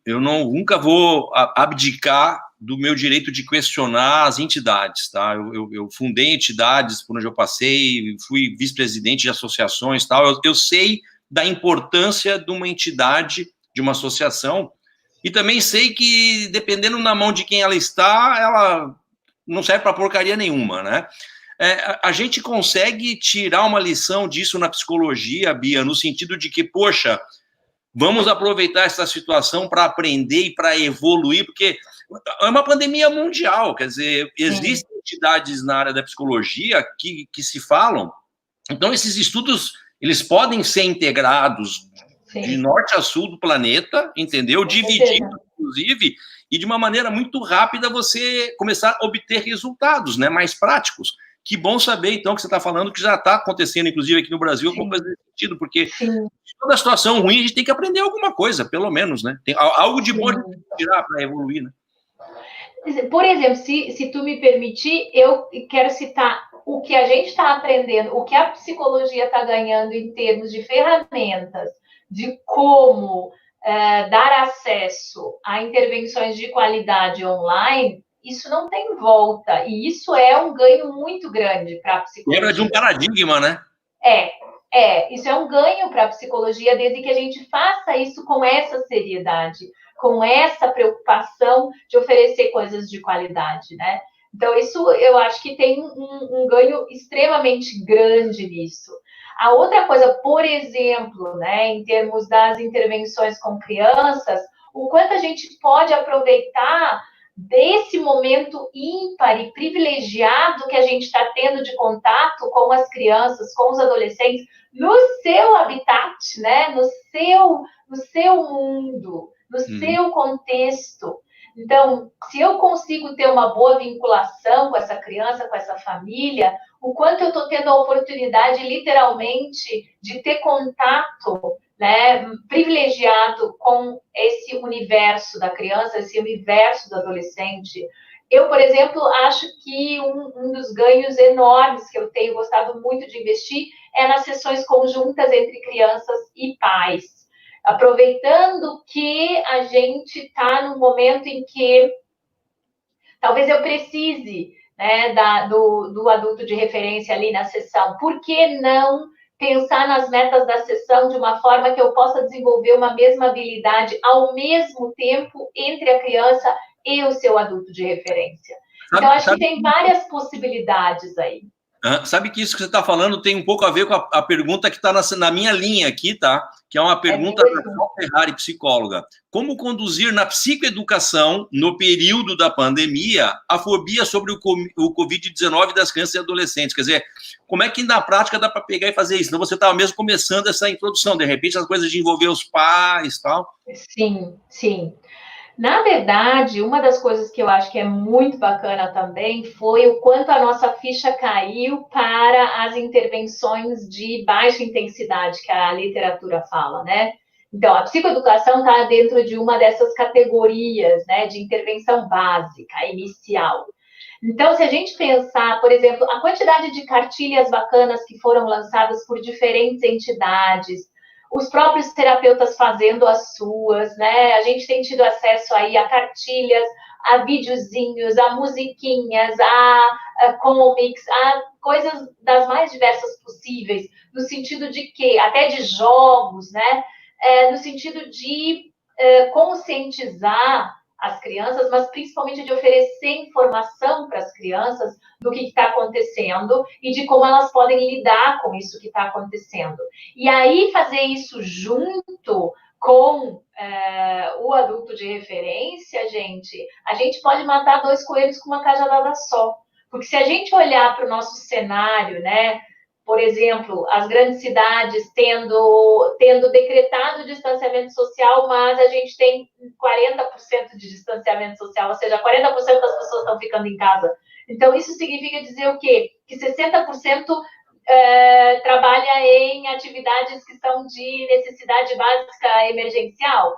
eu nunca vou abdicar do meu direito de questionar as entidades, tá? Eu fundei entidades por onde eu passei, fui vice-presidente de associações, tal. Eu sei da importância de uma entidade, de uma associação, e também sei que, dependendo na mão de quem ela está, ela não serve para porcaria nenhuma, né? A gente consegue tirar uma lição disso na psicologia, Bia, no sentido de que, poxa, vamos aproveitar essa situação para aprender e para evoluir, porque é uma pandemia mundial, quer dizer, existem entidades na área da psicologia que se falam, então esses estudos, eles podem ser integrados de norte a sul do planeta, entendeu? Divididos, inclusive, e de uma maneira muito rápida você começar a obter resultados, né, mais práticos. Que bom saber, então, que você está falando que já está acontecendo, inclusive aqui no Brasil, alguma coisa nesse sentido, porque toda situação ruim a gente tem que aprender alguma coisa, pelo menos, né? Tem algo de bom a gente tirar para evoluir, né? Por exemplo, se tu me permitir, eu quero citar o que a gente está aprendendo, o que a psicologia está ganhando em termos de ferramentas, de como dar acesso a intervenções de qualidade online, isso não tem volta. E isso é um ganho muito grande para a psicologia. Quebra de um paradigma, né? Isso é um ganho para a psicologia, desde que a gente faça isso com essa seriedade, com essa preocupação de oferecer coisas de qualidade, né? Então, isso eu acho que tem um ganho extremamente grande nisso. A outra coisa, por exemplo, né, em termos das intervenções com crianças, o quanto a gente pode aproveitar desse momento ímpar e privilegiado que a gente está tendo de contato com as crianças, com os adolescentes, no seu habitat, né? no seu mundo, no seu contexto. Então, se eu consigo ter uma boa vinculação com essa criança, com essa família, o quanto eu estou tendo a oportunidade, literalmente, de ter contato, né, privilegiado com esse universo da criança, esse universo do adolescente. Eu, por exemplo, acho que um dos ganhos enormes que eu tenho gostado muito de investir é nas sessões conjuntas entre crianças e pais. Aproveitando que a gente está num momento em que talvez eu precise, né, do adulto de referência ali na sessão. Por que não pensar nas metas da sessão de uma forma que eu possa desenvolver uma mesma habilidade ao mesmo tempo entre a criança e o seu adulto de referência? Então, acho que tem várias possibilidades aí. Sabe que isso que você está falando tem um pouco a ver com a pergunta que está na minha linha aqui, tá? Que é uma pergunta da Carol Ferrari, psicóloga. Como conduzir na psicoeducação, no período da pandemia, a fobia sobre o Covid-19 das crianças e adolescentes? Quer dizer, como é que na prática dá para pegar e fazer isso? Então, você estava mesmo começando essa introdução, de repente, as coisas de envolver os pais e tal. Sim, sim. Na verdade, uma das coisas que eu acho que é muito bacana também foi o quanto a nossa ficha caiu para as intervenções de baixa intensidade, que a literatura fala, né? Então, a psicoeducação está dentro de uma dessas categorias, né, de intervenção básica, inicial. Então, se a gente pensar, por exemplo, a quantidade de cartilhas bacanas que foram lançadas por diferentes entidades, os próprios terapeutas fazendo as suas, né? A gente tem tido acesso aí a cartilhas, a videozinhos, a musiquinhas, a comics, a coisas das mais diversas possíveis, no sentido de que, até de jogos, né? No sentido de conscientizar as crianças, mas principalmente de oferecer informação para as crianças do que está acontecendo e de como elas podem lidar com isso que está acontecendo. E aí, fazer isso junto com o adulto de referência, a gente pode matar 2 coelhos com uma cajadada só. Porque se a gente olhar para o nosso cenário, né? Por exemplo, as grandes cidades tendo decretado distanciamento social, mas a gente tem 40% de distanciamento social, ou seja, 40% das pessoas estão ficando em casa. Então, isso significa dizer o quê? Que 60% trabalha em atividades que são de necessidade básica emergencial?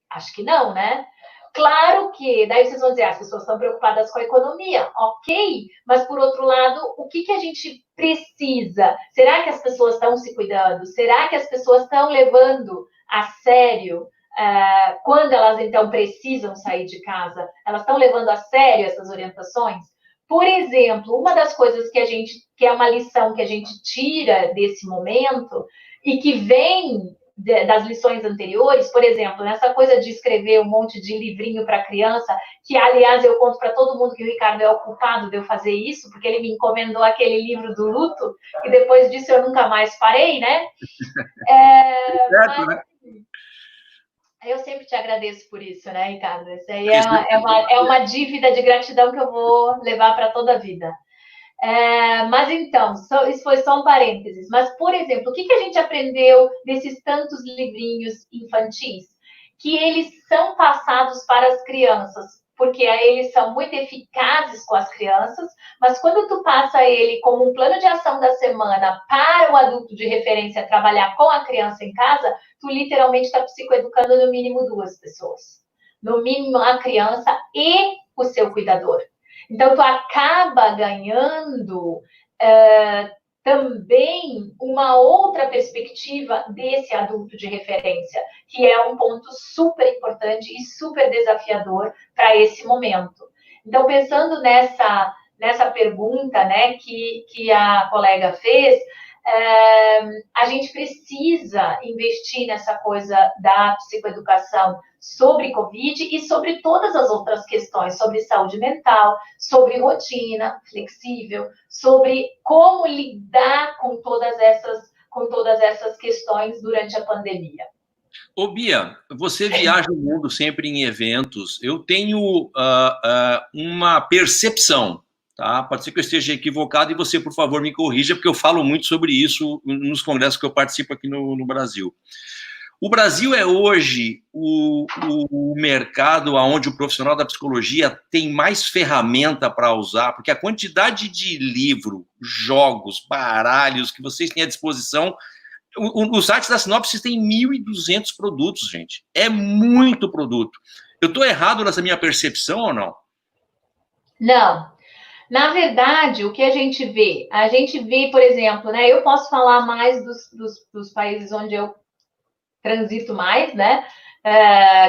Acho que não, né? Claro que, daí vocês vão dizer, as pessoas estão preocupadas com a economia, ok, mas por outro lado, o que a gente precisa? Será que as pessoas estão se cuidando? Será que as pessoas estão levando a sério quando elas então precisam sair de casa? Elas estão levando a sério essas orientações? Por exemplo, uma das coisas que é uma lição que a gente tira desse momento e que vem das lições anteriores, por exemplo, nessa coisa de escrever um monte de livrinho para criança, que, aliás, eu conto para todo mundo que o Ricardo é o culpado de eu fazer isso, porque ele me encomendou aquele livro do luto, e depois disso eu nunca mais parei, né? Mas, eu sempre te agradeço por isso, né, Ricardo? Isso aí é uma dívida de gratidão que eu vou levar para toda a vida. Mas então, isso foi só um parênteses. Mas, por exemplo, o que a gente aprendeu desses tantos livrinhos infantis? Que eles são passados para as crianças porque eles são muito eficazes com as crianças, mas quando tu passa ele como um plano de ação da semana para o adulto de referência trabalhar com a criança em casa, tu literalmente está psicoeducando no mínimo 2 pessoas. No mínimo a criança e o seu cuidador. Então, tu acaba ganhando também uma outra perspectiva desse adulto de referência, que é um ponto super importante e super desafiador para esse momento. Então, pensando nessa pergunta, né, que a colega fez, a gente precisa investir nessa coisa da psicoeducação sobre Covid e sobre todas as outras questões, sobre saúde mental, sobre rotina flexível, sobre como lidar com todas essas questões durante a pandemia. Ô, Bia, você viaja o mundo sempre em eventos. Eu tenho uma percepção, tá? Pode ser que eu esteja equivocado e você, por favor, me corrija, porque eu falo muito sobre isso nos congressos que eu participo aqui no Brasil. O Brasil é hoje o mercado onde o profissional da psicologia tem mais ferramenta para usar, porque a quantidade de livro, jogos, baralhos que vocês têm à disposição, os sites da Sinopse tem 1.200 produtos, gente. É muito produto. Eu estou errado nessa minha percepção ou não? Não. Na verdade, o que a gente vê? A gente vê, por exemplo, né? Eu posso falar mais dos países onde eu transito mais, né?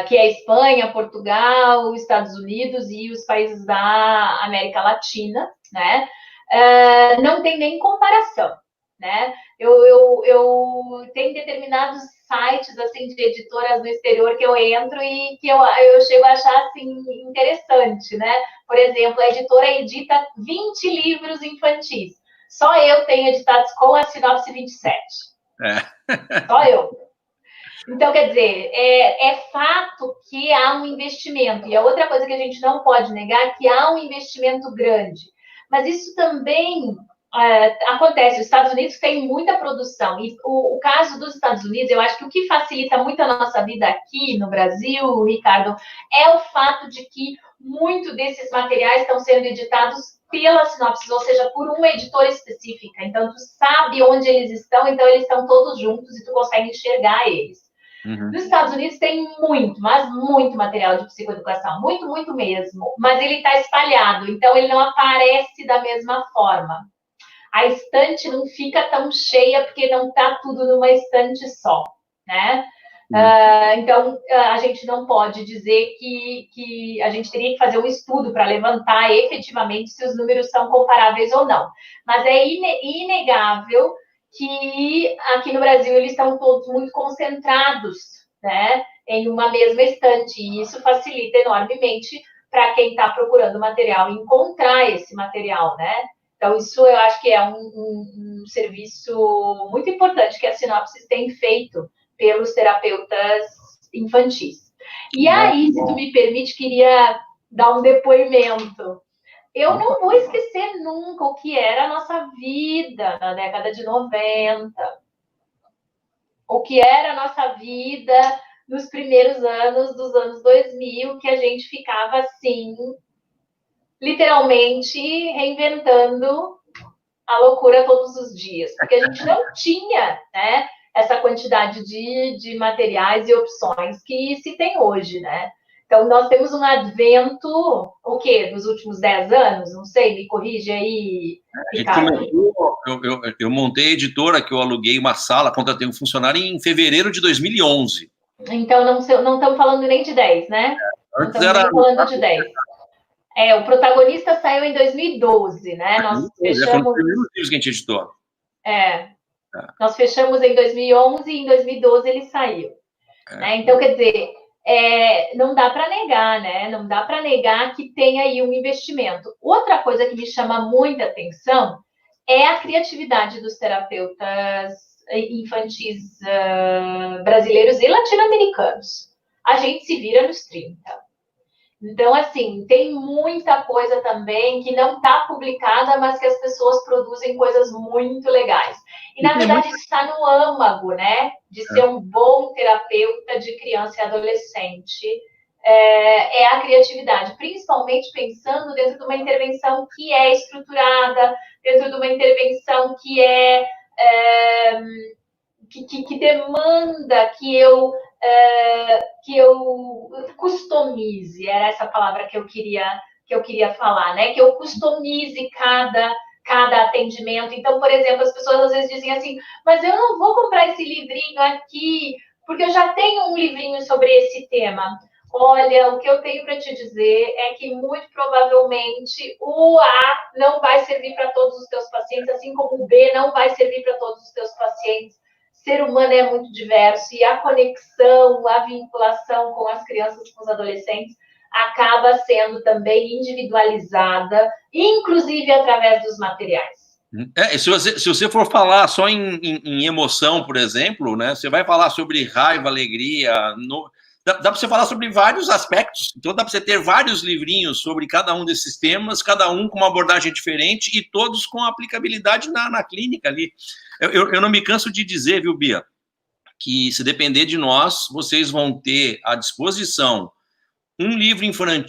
Que é Espanha, Portugal, Estados Unidos e os países da América Latina, né? Não tem nem comparação, né? Eu tenho determinados sites assim de editoras no exterior que eu entro e que eu chego a achar assim interessante, né? Por exemplo, a editora edita 20 livros infantis. Só eu tenho editados com a Sinopse 27. Só eu. Então, quer dizer, é fato que há um investimento. E a outra coisa que a gente não pode negar é que há um investimento grande. Mas isso também acontece. Os Estados Unidos têm muita produção. E o caso dos Estados Unidos, eu acho que o que facilita muito a nossa vida aqui no Brasil, Ricardo, é o fato de que muito desses materiais estão sendo editados pela Sinopse, ou seja, por uma editora específica. Então, tu sabe onde eles estão, então eles estão todos juntos e tu consegue enxergar eles. Uhum. Nos Estados Unidos tem muito, mas muito material de psicoeducação, muito, muito mesmo, mas ele está espalhado, então ele não aparece da mesma forma. A estante não fica tão cheia porque não está tudo numa estante só, né? Então, a gente não pode dizer que a gente teria que fazer um estudo para levantar efetivamente se os números são comparáveis ou não. Mas é inegável que aqui no Brasil eles estão todos muito concentrados, né, em uma mesma estante, e isso facilita enormemente para quem está procurando material encontrar esse material, né? Então, isso eu acho que é um serviço muito importante que a Sinopse tem feito pelos terapeutas infantis. E aí, se tu me permite, queria dar um depoimento. Eu não vou esquecer nunca o que era a nossa vida na década de 90. O que era a nossa vida nos primeiros anos dos anos 2000, que a gente ficava assim, literalmente reinventando a loucura todos os dias. Porque a gente não tinha, né, essa quantidade de materiais e opções que se tem hoje, né? Então, nós temos um advento, o quê? Nos últimos 10 anos? Não sei, me corrige aí, Ricardo. Eu montei a editora, que eu aluguei uma sala, contratei um funcionário em fevereiro de 2011. Então, não estamos falando nem de 10, né? Não estamos nem falando de 10. O Protagonista saiu em 2012, né? Nós fechamos... Foi um dos primeiros livros que a gente editou. Nós fechamos em 2011 e em 2012 ele saiu. Né? Então, quer dizer, não dá para negar, né? Não dá para negar que tem aí um investimento. Outra coisa que me chama muita atenção é a criatividade dos terapeutas infantis brasileiros e latino-americanos. A gente se vira nos 30. Então, assim, tem muita coisa também que não está publicada, mas que as pessoas produzem coisas muito legais. E, na verdade, isso está no âmago, né? De ser um bom terapeuta de criança e adolescente é a criatividade, principalmente pensando dentro de uma intervenção que é estruturada, dentro de uma intervenção que demanda que eu customize, era essa palavra que eu queria falar, né? Que eu customize cada atendimento. Então, por exemplo, as pessoas às vezes dizem assim, mas eu não vou comprar esse livrinho aqui, porque eu já tenho um livrinho sobre esse tema. Olha, o que eu tenho para te dizer é que muito provavelmente o A não vai servir para todos os teus pacientes, assim como o B não vai servir para todos os teus pacientes. Ser humano é muito diverso e a conexão, a vinculação com as crianças, com os adolescentes, acaba sendo também individualizada, inclusive através dos materiais. Se você for falar só em emoção, por exemplo, né, você vai falar sobre raiva, alegria, dá para você falar sobre vários aspectos, então dá para você ter vários livrinhos sobre cada um desses temas, cada um com uma abordagem diferente e todos com aplicabilidade na clínica ali. Eu não me canso de dizer, viu, Bia, que se depender de nós, vocês vão ter à disposição um livro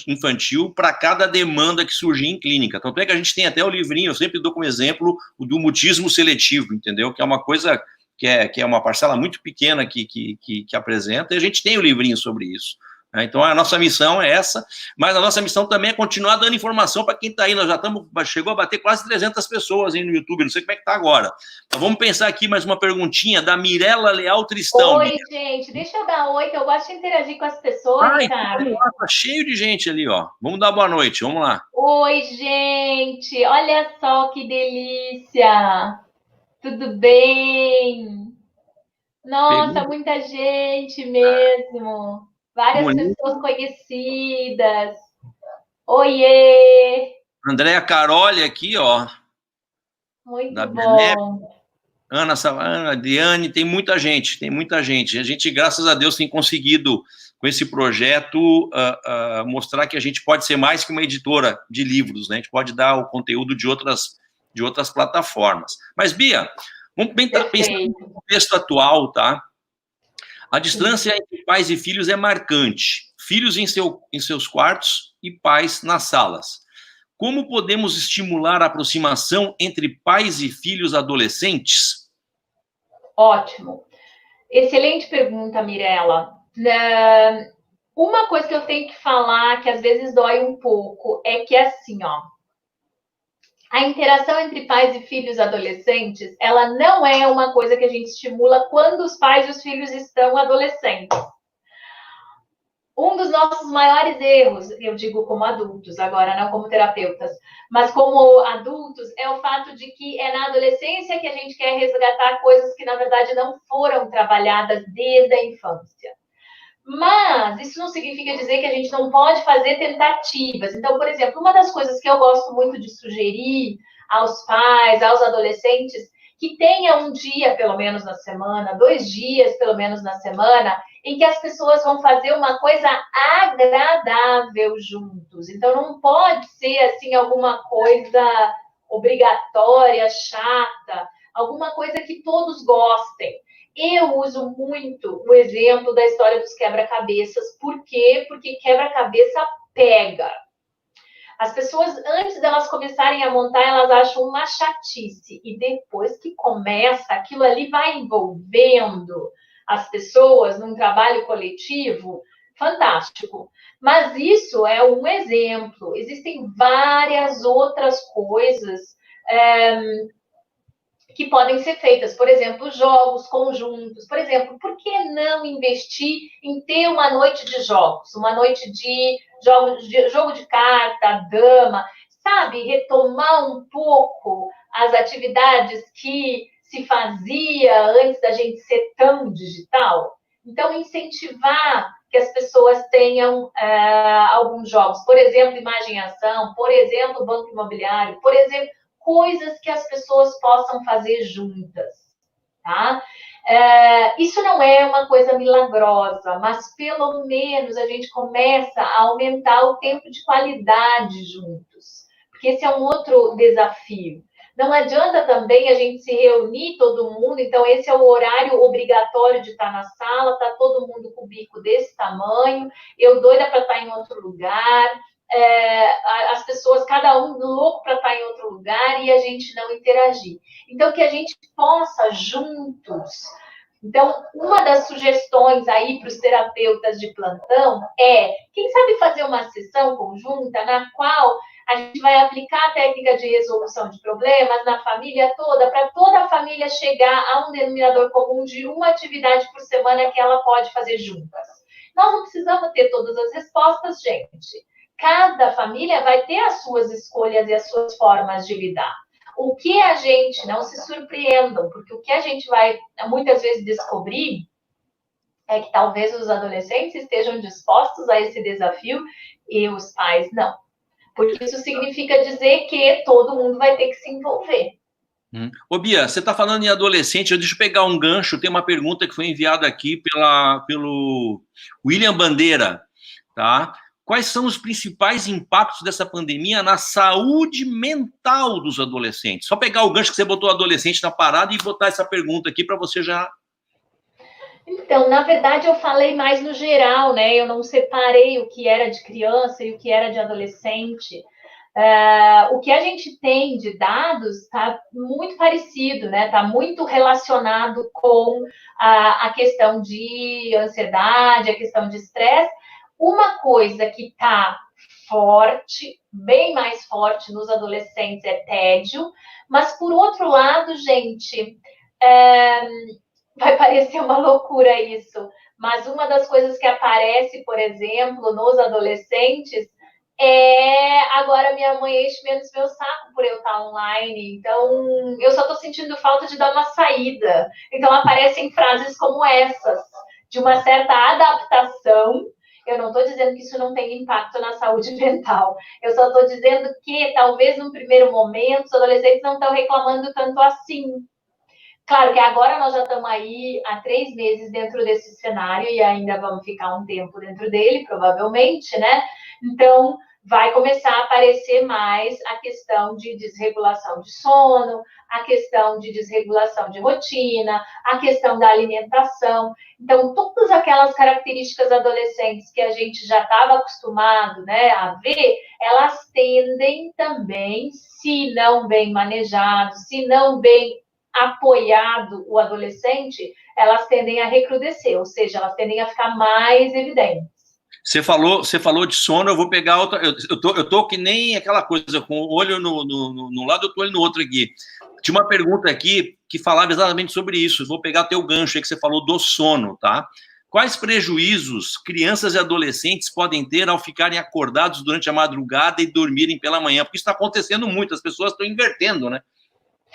infantil para cada demanda que surgir em clínica. Tanto é que a gente tem até o livrinho, eu sempre dou como exemplo, o do mutismo seletivo, entendeu? Que é uma coisa que é uma parcela muito pequena que apresenta, e a gente tem o livrinho sobre isso. Então, a nossa missão é essa, mas a nossa missão também é continuar dando informação para quem está aí. Nós já chegou a bater quase 300 pessoas aí no YouTube, não sei como é que está agora. Então, vamos pensar aqui mais uma perguntinha da Mirella Leal Tristão. Oi, gente, deixa eu dar oi, que eu gosto de interagir com as pessoas, Ricardo. Tá cheio de gente ali, ó. Vamos dar boa noite, vamos lá. Oi, gente, olha só que delícia. Tudo bem? Nossa, muita gente mesmo. Várias pessoas conhecidas. Oiê! Andréa Caroli aqui, ó. Muito bom. Ana, Diane, tem muita gente, tem muita gente. A gente, graças a Deus, tem conseguido, com esse projeto, mostrar que a gente pode ser mais que uma editora de livros, né? A gente pode dar o conteúdo de outras plataformas. Mas, Bia, vamos pensar no contexto atual, tá? A distância entre pais e filhos é marcante. Filhos em seus quartos e pais nas salas. Como podemos estimular a aproximação entre pais e filhos adolescentes? Ótimo. Excelente pergunta, Mirella. Uma coisa que eu tenho que falar, que às vezes dói um pouco, é que assim, ó, a interação entre pais e filhos adolescentes, ela não é uma coisa que a gente estimula quando os pais e os filhos estão adolescentes. Um dos nossos maiores erros, eu digo como adultos agora, não como terapeutas, mas como adultos, é o fato de que é na adolescência que a gente quer resgatar coisas que, na verdade, não foram trabalhadas desde a infância. Mas isso não significa dizer que a gente não pode fazer tentativas. Então, por exemplo, uma das coisas que eu gosto muito de sugerir aos pais, aos adolescentes, que tenha um dia, pelo menos na semana, 2 dias, pelo menos na semana, em que as pessoas vão fazer uma coisa agradável juntos. Então, não pode ser, assim, alguma coisa obrigatória, chata, alguma coisa que todos gostem. Eu uso muito o exemplo da história dos quebra-cabeças. Por quê? Porque quebra-cabeça pega. As pessoas, antes delas começarem a montar, elas acham uma chatice. E depois que começa, aquilo ali vai envolvendo as pessoas num trabalho coletivo, fantástico. Mas isso é um exemplo. Existem várias outras coisas que podem ser feitas. Por exemplo, jogos conjuntos. Por exemplo, por que não investir em ter uma noite de jogos? Uma noite de jogo de carta, dama, sabe? Retomar um pouco as atividades que se fazia antes da gente ser tão digital. Então, incentivar que as pessoas tenham alguns jogos. Por exemplo, imagem e ação. Por exemplo, banco imobiliário. Por exemplo, coisas que as pessoas possam fazer juntas, tá? Isso não é uma coisa milagrosa, mas pelo menos a gente começa a aumentar o tempo de qualidade juntos, porque esse é um outro desafio. Não adianta também a gente se reunir todo mundo, então esse é o horário obrigatório de estar na sala, tá todo mundo com o bico desse tamanho, eu doida para estar em outro lugar, as pessoas, cada um louco para estar em outro lugar e a gente não interagir. Então, que a gente possa juntos. Então, uma das sugestões aí para os terapeutas de plantão é, quem sabe fazer uma sessão conjunta na qual a gente vai aplicar a técnica de resolução de problemas na família toda, para toda a família chegar a um denominador comum de uma atividade por semana que ela pode fazer juntas. Nós não precisamos ter todas as respostas, gente. Cada família vai ter as suas escolhas e as suas formas de lidar. O que a gente, não se surpreendam, porque o que a gente vai muitas vezes descobrir é que talvez os adolescentes estejam dispostos a esse desafio e os pais não. Porque isso significa dizer que todo mundo vai ter que se envolver. Ô, Bia, você está falando em adolescente, deixa eu pegar um gancho, tem uma pergunta que foi enviada aqui pelo William Bandeira, tá? Quais são os principais impactos dessa pandemia na saúde mental dos adolescentes? Só pegar o gancho que você botou adolescente na parada e botar essa pergunta aqui para você já... Então, na verdade, eu falei mais no geral, né? Eu não separei o que era de criança e o que era de adolescente. O que a gente tem de dados está muito parecido, né? Está muito relacionado com a questão de ansiedade, a questão de estresse. Uma coisa que está forte, bem mais forte nos adolescentes é tédio, mas por outro lado, gente, vai parecer uma loucura isso, mas uma das coisas que aparece, por exemplo, nos adolescentes agora minha mãe enche menos meu saco por eu estar online, então eu só estou sentindo falta de dar uma saída. Então aparecem frases como essas, de uma certa adaptação. Eu não estou dizendo que isso não tem impacto na saúde mental. Eu só estou dizendo que talvez num primeiro momento os adolescentes não estão reclamando tanto assim. Claro que agora nós já estamos aí há 3 meses dentro desse cenário e ainda vamos ficar um tempo dentro dele, provavelmente, né? Então, vai começar a aparecer mais a questão de desregulação de sono, a questão de desregulação de rotina, a questão da alimentação. Então, todas aquelas características adolescentes que a gente já estava acostumado, né, a ver, elas tendem também, se não bem manejado, se não bem apoiado o adolescente, elas tendem a recrudescer, ou seja, elas tendem a ficar mais evidentes. Você falou de sono, eu vou pegar outra. Eu tô que nem aquela coisa, com o olho no lado e o olho no outro aqui. Tinha uma pergunta aqui que falava exatamente sobre isso. Eu vou pegar teu gancho aí que você falou do sono, tá? Quais prejuízos crianças e adolescentes podem ter ao ficarem acordados durante a madrugada e dormirem pela manhã? Porque isso está acontecendo muito, as pessoas estão invertendo, né?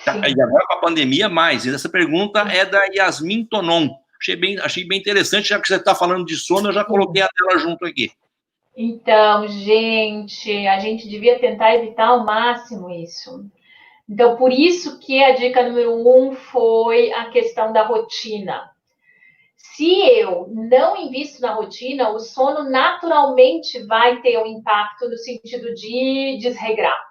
E agora com a pandemia, mais. E essa pergunta é da Yasmin Tonon. Achei bem interessante, já que você está falando de sono, eu já coloquei a tela junto aqui. Então, gente, a gente devia tentar evitar ao máximo isso. Então, por isso que a dica número 1 foi a questão da rotina. Se eu não invisto na rotina, o sono naturalmente vai ter um impacto no sentido de desregrar.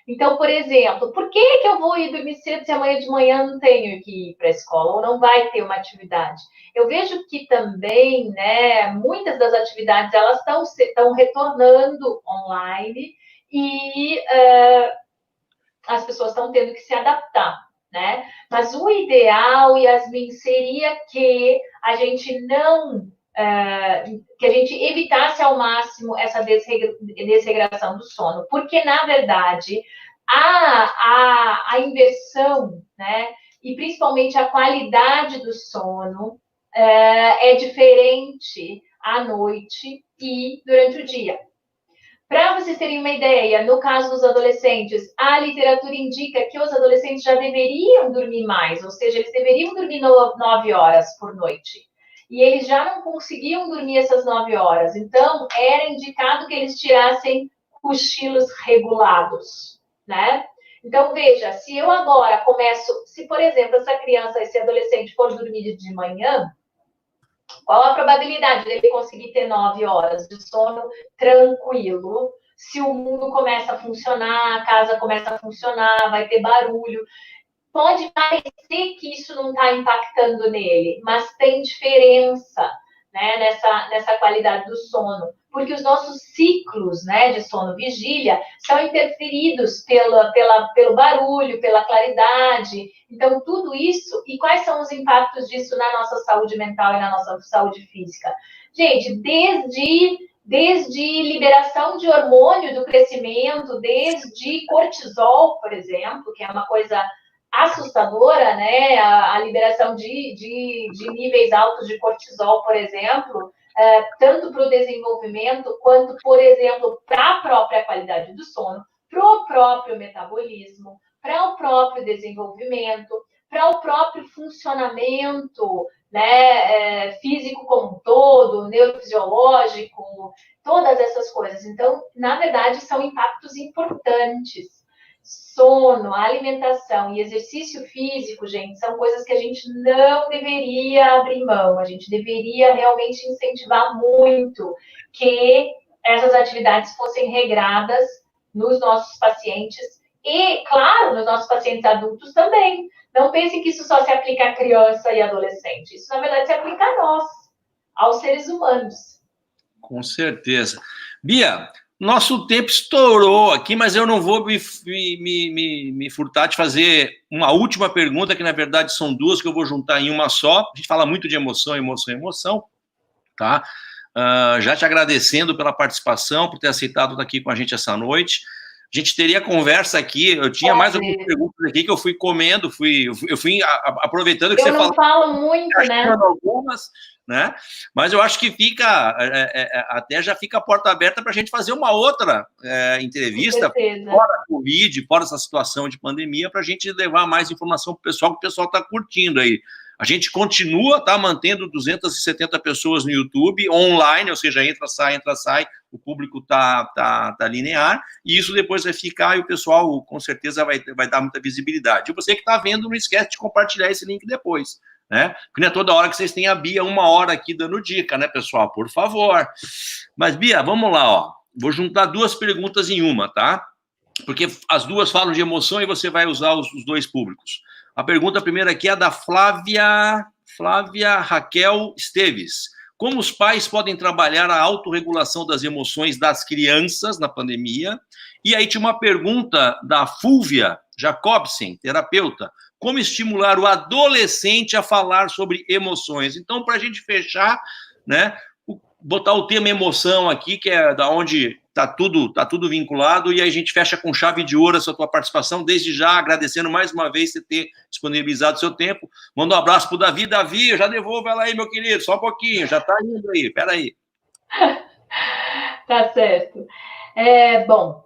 Então, por exemplo, por que eu vou ir dormir cedo se amanhã de manhã não tenho que ir para a escola ou não vai ter uma atividade? Eu vejo que também, né, muitas das atividades elas estão retornando online e as pessoas estão tendo que se adaptar, né? Mas o ideal, Yasmin, seria que a gente não que a gente evitasse ao máximo essa desregração do sono, porque, na verdade, a inversão, né, e principalmente a qualidade do sono é diferente à noite e durante o dia. Para vocês terem uma ideia, no caso dos adolescentes, a literatura indica que os adolescentes já deveriam dormir mais, ou seja, eles deveriam dormir 9 horas por noite. E eles já não conseguiam dormir essas 9 horas. Então, era indicado que eles tirassem cochilos regulados, né? Então, veja, se eu agora começo... Se, por exemplo, essa criança, esse adolescente for dormir de manhã, qual a probabilidade dele conseguir ter 9 horas de sono tranquilo se o mundo começa a funcionar, a casa começa a funcionar, vai ter barulho. Pode parecer que isso não está impactando nele, mas tem diferença, né, nessa qualidade do sono, porque os nossos ciclos, né, de sono-vigília são interferidos pelo barulho, pela claridade. Então, tudo isso, e quais são os impactos disso na nossa saúde mental e na nossa saúde física? Gente, desde liberação de hormônio do crescimento, desde cortisol, por exemplo, que é uma coisa assustadora, né? A liberação de níveis altos de cortisol, por exemplo, tanto para o desenvolvimento, quanto, por exemplo, para a própria qualidade do sono, para o próprio metabolismo, para o próprio desenvolvimento, para o próprio funcionamento, né, físico como um todo, neurofisiológico, todas essas coisas. Então, na verdade, são impactos importantes. Sono, alimentação e exercício físico, gente, são coisas que a gente não deveria abrir mão. A gente deveria realmente incentivar muito que essas atividades fossem regradas nos nossos pacientes e, claro, nos nossos pacientes adultos também. Não pensem que isso só se aplica a criança e adolescente. Isso, na verdade, se aplica a nós, aos seres humanos. Com certeza. Bia, nosso tempo estourou aqui, mas eu não vou me furtar de fazer uma última pergunta, que na verdade são duas que eu vou juntar em uma só. A gente fala muito de emoção, emoção, emoção, tá? Já te agradecendo pela participação, por ter aceitado estar aqui com a gente essa noite. A gente teria conversa aqui, eu tinha mais algumas perguntas aqui que eu fui comendo, eu fui aproveitando que você falou. Eu não falo muito, né? Algumas, né? Mas eu acho que fica, até já fica a porta aberta para a gente fazer uma outra entrevista, fora a Covid, fora essa situação de pandemia, para a gente levar mais informação para o pessoal, que o pessoal está curtindo aí. A gente continua, tá, mantendo 270 pessoas no YouTube, online, ou seja, entra, sai, o público tá linear, e isso depois vai ficar, e o pessoal, com certeza, vai dar muita visibilidade. E você que está vendo, não esquece de compartilhar esse link depois, né? Porque não é toda hora que vocês têm a Bia 1 hora aqui dando dica, né, pessoal? Por favor. Mas, Bia, vamos lá, ó. Vou juntar duas perguntas em uma, tá? Porque as duas falam de emoção e você vai usar os dois públicos. A pergunta primeira aqui é da Flávia Raquel Esteves. Como os pais podem trabalhar a autorregulação das emoções das crianças na pandemia? E aí tinha uma pergunta da Fúvia Jacobsen, terapeuta. Como estimular o adolescente a falar sobre emoções? Então, para a gente fechar, né, botar o tema emoção aqui, que é da onde tá tudo vinculado, e aí a gente fecha com chave de ouro essa tua participação, desde já agradecendo mais uma vez você ter disponibilizado o seu tempo. Manda um abraço pro Davi. Davi, eu já devolvo ela aí, meu querido, só um pouquinho, já tá indo aí, peraí. Tá certo. Bom,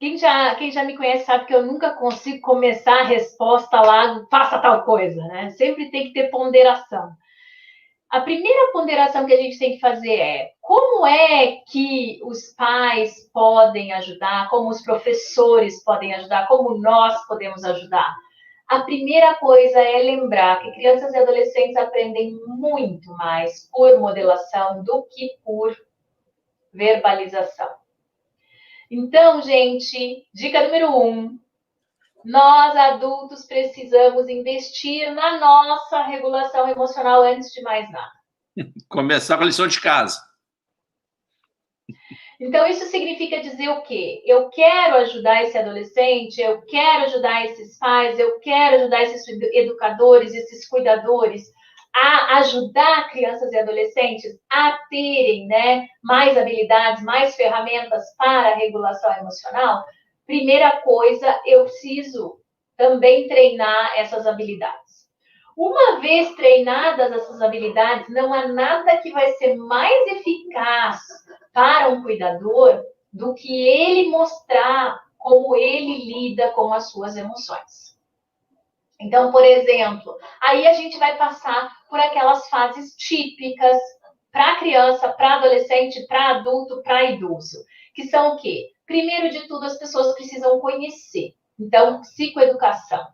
quem já me conhece sabe que eu nunca consigo começar a resposta lá, faça tal coisa, né? Sempre tem que ter ponderação. A primeira ponderação que a gente tem que fazer é como é que os pais podem ajudar, como os professores podem ajudar, como nós podemos ajudar. A primeira coisa é lembrar que crianças e adolescentes aprendem muito mais por modelação do que por verbalização. Então, gente, dica número 1, nós adultos precisamos investir na nossa regulação emocional antes de mais nada. Começar com a lição de casa. Então, isso significa dizer o quê? Eu quero ajudar esse adolescente, eu quero ajudar esses pais, eu quero ajudar esses educadores, esses cuidadores a ajudar crianças e adolescentes a terem, né, mais habilidades, mais ferramentas para a regulação emocional. Primeira coisa, eu preciso também treinar essas habilidades. Uma vez treinadas essas habilidades, não há nada que vai ser mais eficaz para um cuidador do que ele mostrar como ele lida com as suas emoções. Então, por exemplo, aí a gente vai passar por aquelas fases típicas para criança, para adolescente, para adulto, para idoso, que são o quê? Primeiro de tudo, as pessoas precisam conhecer. Então, psicoeducação.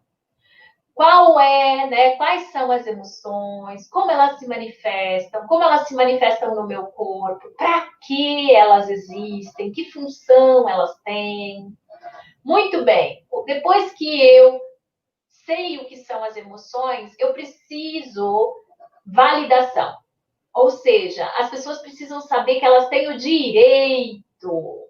né, quais são as emoções, como elas se manifestam no meu corpo, para que elas existem, que função elas têm. Muito bem, depois que eu sei o que são as emoções, eu preciso validação. Ou seja, as pessoas precisam saber que elas têm o direito,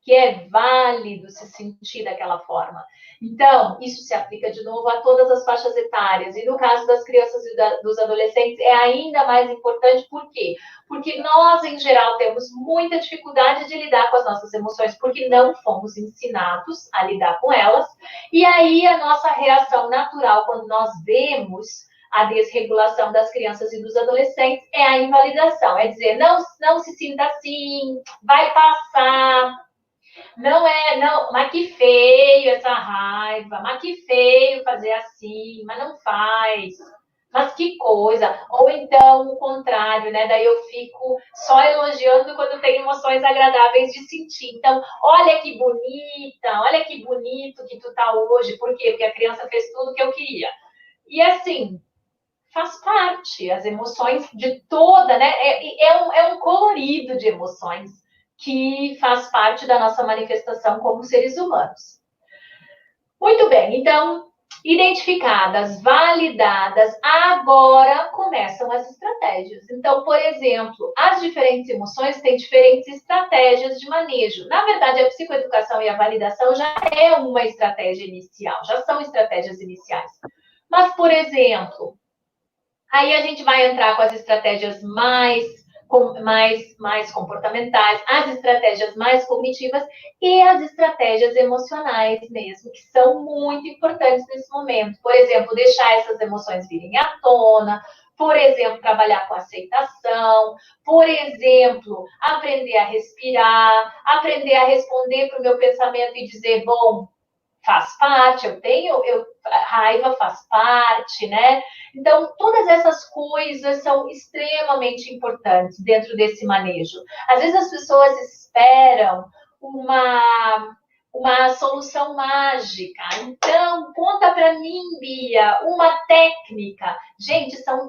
que é válido se sentir daquela forma. Então, isso se aplica de novo a todas as faixas etárias. E no caso das crianças e dos adolescentes, é ainda mais importante. Por quê? Porque nós, em geral, temos muita dificuldade de lidar com as nossas emoções, porque não fomos ensinados a lidar com elas. E aí, a nossa reação natural, quando nós vemos a desregulação das crianças e dos adolescentes, é a invalidação. É dizer, não se sinta assim, vai passar. Não, mas que feio essa raiva, mas que feio fazer assim, mas não faz. Mas que coisa. Ou então, o contrário, né? Daí eu fico só elogiando quando tem emoções agradáveis de sentir. Então, olha que bonita, olha que bonito que tu tá hoje. Por quê? Porque a criança fez tudo o que eu queria. E assim, faz parte, as emoções de toda, né? É um colorido de emoções que faz parte da nossa manifestação como seres humanos. Muito bem, então, identificadas, validadas, agora começam as estratégias. Então, por exemplo, as diferentes emoções têm diferentes estratégias de manejo. Na verdade, a psicoeducação e a validação já é uma estratégia inicial, já são estratégias iniciais. Mas, por exemplo, aí a gente vai entrar com as estratégias mais comportamentais, as estratégias mais cognitivas e as estratégias emocionais mesmo, que são muito importantes nesse momento. Por exemplo, deixar essas emoções virem à tona, por exemplo, trabalhar com aceitação, por exemplo, aprender a respirar, aprender a responder para o meu pensamento e dizer, bom, faz parte, raiva faz parte, né? Então, todas essas coisas são extremamente importantes dentro desse manejo. Às vezes as pessoas esperam uma solução mágica. Então, conta para mim, Bia, uma técnica. Gente, são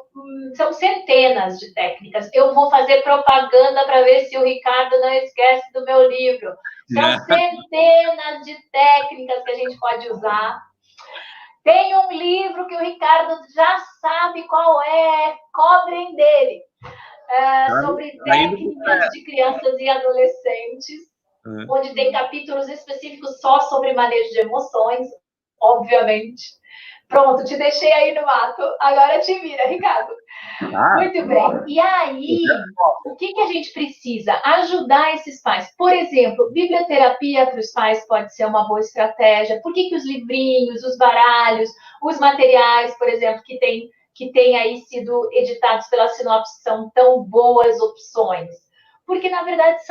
centenas de técnicas. Eu vou fazer propaganda para ver se o Ricardo não esquece do meu livro. São centenas de técnicas que a gente pode usar. Tem um livro que o Ricardo já sabe qual é, cobrem dele, sobre técnicas de crianças e adolescentes, onde tem capítulos específicos só sobre manejo de emoções, obviamente. Pronto, te deixei aí no mato, agora te vira, Ricardo. Muito bem. E aí, o que a gente precisa? Ajudar esses pais. Por exemplo, biblioterapia para os pais pode ser uma boa estratégia. Por que os livrinhos, os baralhos, os materiais, por exemplo, que têm aí sido editados pela Sinopse são tão boas opções? Porque, na verdade,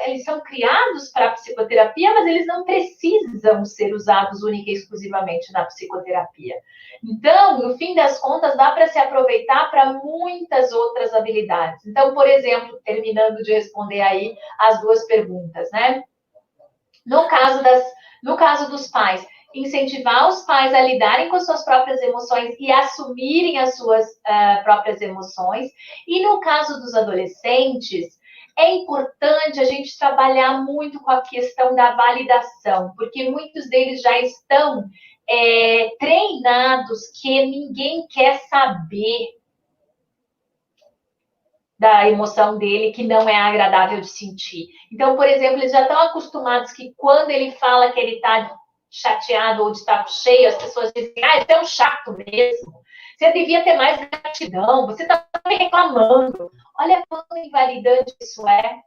eles são criados para a psicoterapia, mas eles não precisam ser usados única e exclusivamente na psicoterapia. Então, no fim das contas, dá para se aproveitar para muitas outras habilidades. Então, por exemplo, terminando de responder aí as duas perguntas, né? No caso dos pais, incentivar os pais a lidarem com as suas próprias emoções e assumirem as suas próprias emoções. E no caso dos adolescentes, é importante a gente trabalhar muito com a questão da validação, porque muitos deles já estão treinados que ninguém quer saber da emoção dele, que não é agradável de sentir. Então, por exemplo, eles já estão acostumados que quando ele fala que ele está chateado ou de saco cheio, as pessoas dizem, você é um chato mesmo, você devia ter mais gratidão, você está reclamando. Olha quão invalidante isso é.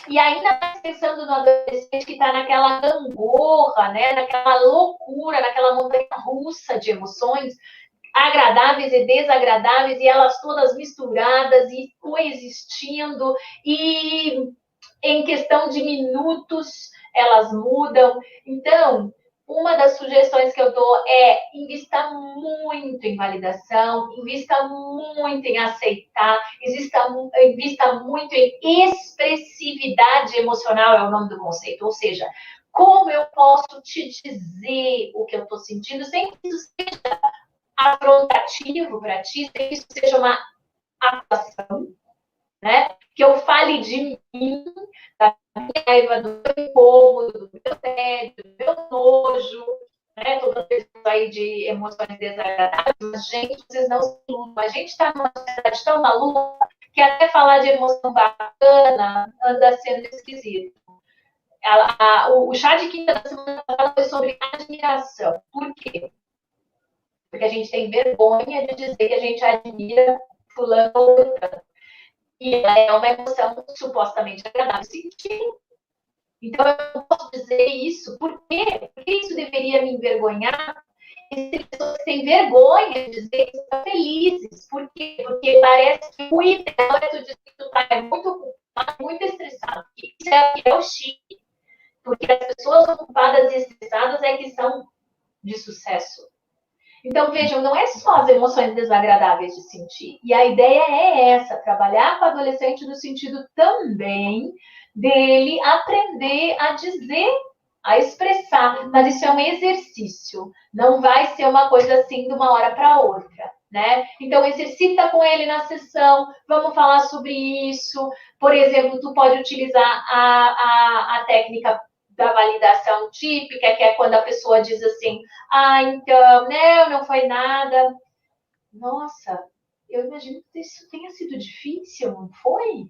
E ainda mais pensando no adolescente que está naquela gangorra, né, naquela loucura, naquela montanha russa de emoções, agradáveis e desagradáveis, e elas todas misturadas e coexistindo, e em questão de minutos elas mudam. Então, uma das sugestões que eu dou é invista muito em validação, invista muito em aceitar, invista muito em expressividade emocional, é o nome do conceito, ou seja, como eu posso te dizer o que eu estou sentindo sem que isso seja afrontativo para ti, sem que isso seja uma atuação, né? Que eu fale de mim, da minha raiva, do meu incômodo, do meu tédio, do meu nojo, né? Todas as aí de emoções desagradáveis. Mas, gente, vocês não se iludam. A gente está numa sociedade tão maluca que até falar de emoção bacana anda sendo esquisito. O chá de quinta da semana passada foi sobre admiração. Por quê? Porque a gente tem vergonha de dizer que a gente admira fulano ou beltrano. E é uma emoção supostamente agradável sentir. Então, eu não posso dizer isso. Por quê? Por que isso deveria me envergonhar? Existem pessoas que têm vergonha de dizer que estão felizes. Por quê? Porque parece que o ideal é tu dizer que tu está muito ocupado, muito estressado. Isso é o chique. Porque as pessoas ocupadas e estressadas é que são de sucesso. Então, vejam, não é só as emoções desagradáveis de sentir. E a ideia é essa, trabalhar com o adolescente no sentido também dele aprender a dizer, a expressar. Mas isso é um exercício. Não vai ser uma coisa assim de uma hora para outra, né? Então, exercita com ele na sessão, vamos falar sobre isso. Por exemplo, tu pode utilizar a técnica da validação típica, que é quando a pessoa diz assim, então, não foi nada. Nossa, eu imagino que isso tenha sido difícil, não foi?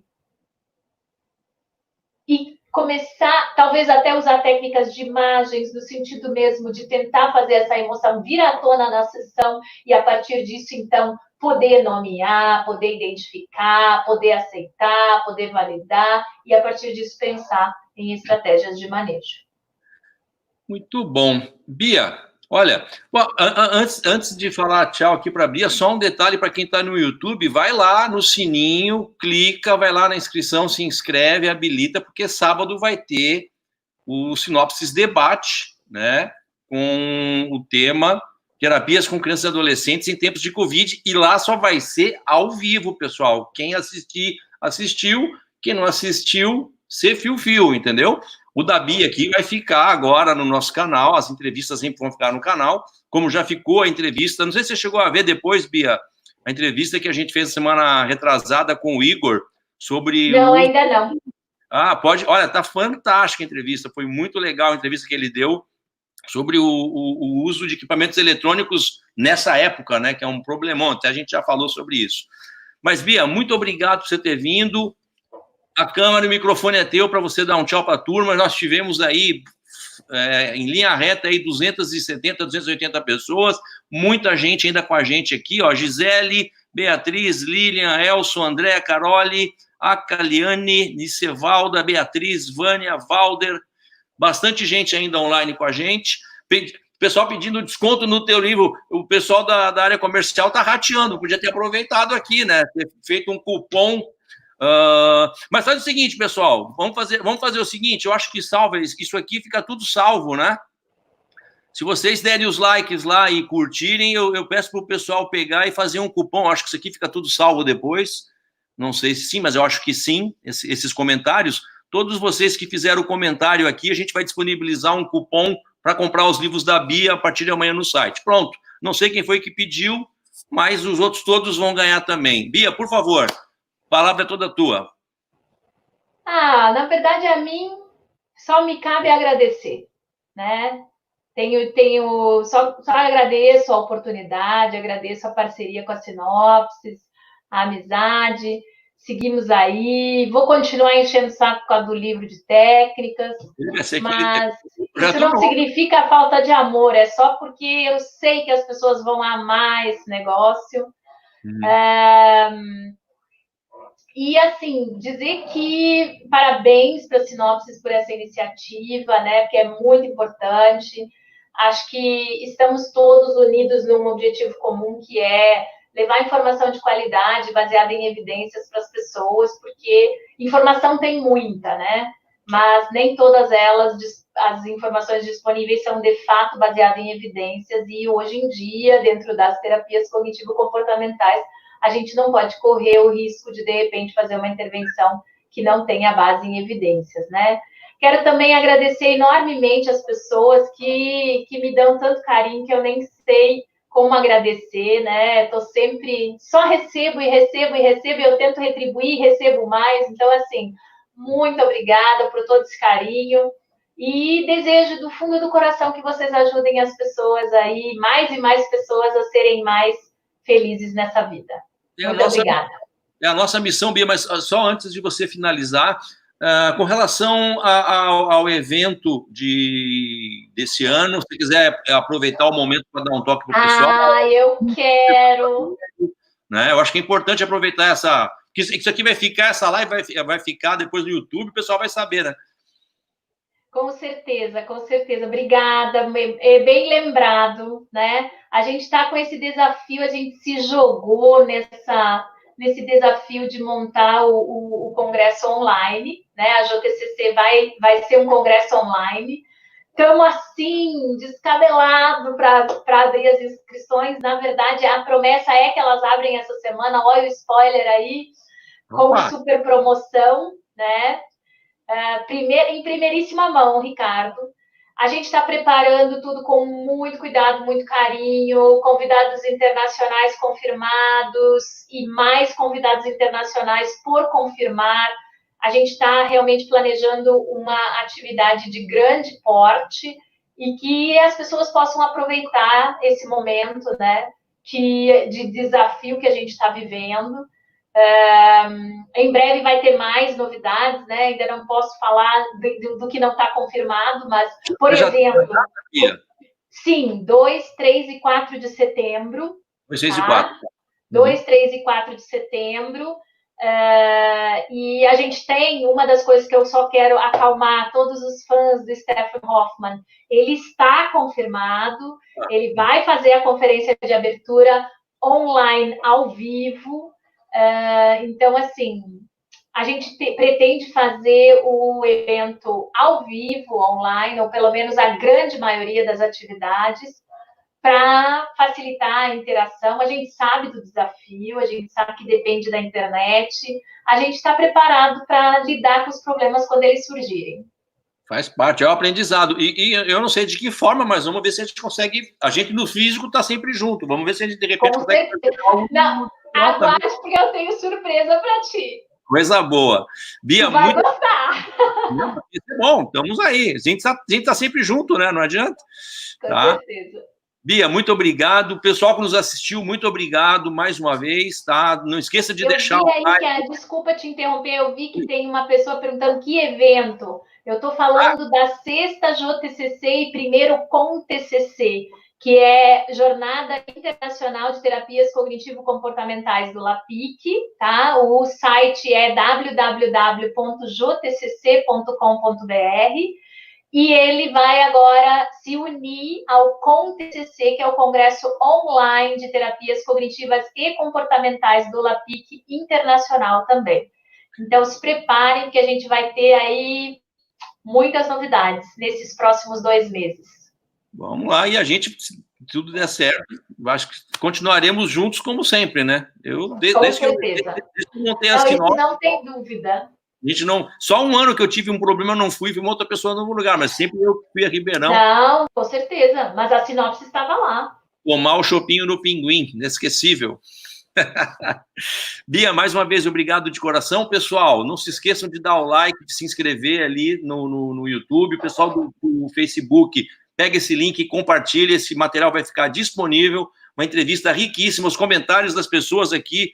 E começar, talvez até usar técnicas de imagens, no sentido mesmo de tentar fazer essa emoção vir à tona na sessão e, a partir disso, então, poder nomear, poder identificar, poder aceitar, poder validar e, a partir disso, pensar em estratégias de manejo. Muito bom. Bia, olha, antes de falar tchau aqui para a Bia, só um detalhe para quem está no YouTube, vai lá no sininho, clica, vai lá na inscrição, se inscreve, habilita, porque sábado vai ter o Sinopsis Debate, né, com o tema Terapias com Crianças e Adolescentes em Tempos de Covid, e lá só vai ser ao vivo, pessoal. Quem assistir, assistiu, quem não assistiu, ser fio-fio, entendeu? O da Bia aqui vai ficar agora no nosso canal, as entrevistas sempre vão ficar no canal, como já ficou a entrevista, não sei se você chegou a ver depois, Bia, a entrevista que a gente fez semana retrasada com o Igor, sobre... Não, ainda não. Pode, olha, tá fantástica a entrevista, foi muito legal a entrevista que ele deu sobre o uso de equipamentos eletrônicos nessa época, né, que é um problemão, até a gente já falou sobre isso. Mas, Bia, muito obrigado por você ter vindo. A câmera e o microfone é teu para você dar um tchau para a turma. Nós tivemos aí, em linha reta, aí 270, 280 pessoas, muita gente ainda com a gente aqui, ó, Gisele, Beatriz, Lilian, Elson, André, Carole, a Caliane, Nicevalda, Beatriz, Vânia, Valder, bastante gente ainda online com a gente. Pessoal pedindo desconto no teu livro, o pessoal da área comercial tá rateando, podia ter aproveitado aqui, né? Ter feito um cupom. Mas faz o seguinte, pessoal, vamos fazer o seguinte, eu acho que salva isso aqui, fica tudo salvo, né? Se vocês derem os likes lá e curtirem, eu peço para o pessoal pegar e fazer um cupom, acho que isso aqui fica tudo salvo depois, não sei se sim, mas eu acho que sim, esses comentários, todos vocês que fizeram o comentário aqui, a gente vai disponibilizar um cupom para comprar os livros da Bia a partir de amanhã no site. Pronto, não sei quem foi que pediu, mas os outros todos vão ganhar também. Bia, por favor, a palavra é toda tua. Na verdade, a mim só me cabe agradecer, né? Só agradeço a oportunidade, agradeço a parceria com a Sinopsis, a amizade. Seguimos aí. Vou continuar enchendo o saco por causa do livro de técnicas, mas isso não significa falta de amor, é só porque eu sei que as pessoas vão amar esse negócio. E, assim, dizer que parabéns para a Sinopsis por essa iniciativa, né? Porque é muito importante. Acho que estamos todos unidos num objetivo comum, que é levar informação de qualidade, baseada em evidências para as pessoas, porque informação tem muita, né? Mas nem todas elas, as informações disponíveis são, de fato, baseadas em evidências, e hoje em dia, dentro das terapias cognitivo-comportamentais, a gente não pode correr o risco de repente, fazer uma intervenção que não tenha base em evidências, né? Quero também agradecer enormemente as pessoas que me dão tanto carinho que eu nem sei como agradecer, né? Estou sempre, só recebo e recebo e recebo, e eu tento retribuir e recebo mais. Então, assim, muito obrigada por todo esse carinho. E desejo do fundo do coração que vocês ajudem as pessoas aí, mais e mais pessoas a serem mais felizes nessa vida. Muito obrigada. É a nossa missão, Bia, mas só antes de você finalizar, com relação ao evento desse ano, se quiser aproveitar o momento para dar um toque para o pessoal. Ah, eu quero. Né? Eu acho que é importante aproveitar essa... Isso aqui vai ficar, essa live vai ficar depois no YouTube, o pessoal vai saber, né? Com certeza, com certeza. Obrigada, bem lembrado, né? A gente está com esse desafio, a gente se jogou nesse desafio de montar o congresso online, né? A JTCC vai ser um congresso online. Estamos, assim, descabelado para abrir as inscrições. Na verdade, a promessa é que elas abrem essa semana. Olha o spoiler aí, com super promoção, né? Em primeiríssima mão, Ricardo. A gente está preparando tudo com muito cuidado, muito carinho, convidados internacionais confirmados e mais convidados internacionais por confirmar. A gente está realmente planejando uma atividade de grande porte e que as pessoas possam aproveitar esse momento, né, de desafio que a gente está vivendo. Em breve vai ter mais novidades, né? Ainda não posso falar do que não está confirmado, mas, por exemplo, sim, 2, 3 e 4 de setembro. 2, 3 e 4. 2, 3 e 4 de setembro. E a gente tem uma das coisas que eu só quero acalmar todos os fãs do Stephen Hoffman. Ele está confirmado, ele vai fazer a conferência de abertura online ao vivo. Então, assim, a gente pretende fazer o evento ao vivo, online, ou pelo menos a grande maioria das atividades, para facilitar a interação. A gente sabe do desafio, a gente sabe que depende da internet, a gente está preparado para lidar com os problemas quando eles surgirem. Faz parte, é o aprendizado. E eu não sei de que forma, mas vamos ver se a gente consegue... A gente no físico está sempre junto. Vamos ver se a gente, de repente, consegue... Não, aguarde, porque eu tenho surpresa para ti. Coisa boa. Bia, vai gostar. Isso é bom, estamos aí. A gente tá sempre junto, né? Não adianta. Com certeza. Bia, muito obrigado. O pessoal que nos assistiu, muito obrigado mais uma vez, tá? Não esqueça de deixar o like. Desculpa te interromper, eu vi que tem uma pessoa perguntando que evento. Eu estou falando da 6ª JTCC e primeiro com TCC, que é Jornada Internacional de Terapias Cognitivo-Comportamentais do LAPIC, tá? O site é www.jtcc.com.br. E ele vai agora se unir ao CONTCC, que é o Congresso Online de Terapias Cognitivas e Comportamentais do LAPIC Internacional também. Então, se preparem que a gente vai ter aí muitas novidades nesses próximos 2 meses. Vamos lá, e a gente, se tudo der certo, acho que continuaremos juntos como sempre, né? Desde que eu montei a Sinop, não tem dúvida. A gente não... Só um ano que eu tive um problema, eu não fui uma outra pessoa no lugar, mas sempre eu fui a Ribeirão. Não, com certeza, mas a sinopse estava lá. Tomar o chopinho no Pinguim, inesquecível. Bia, mais uma vez, obrigado de coração. Pessoal, não se esqueçam de dar o like, de se inscrever ali no YouTube. O pessoal do Facebook, pega esse link e compartilha, esse material vai ficar disponível. Uma entrevista riquíssima, os comentários das pessoas aqui...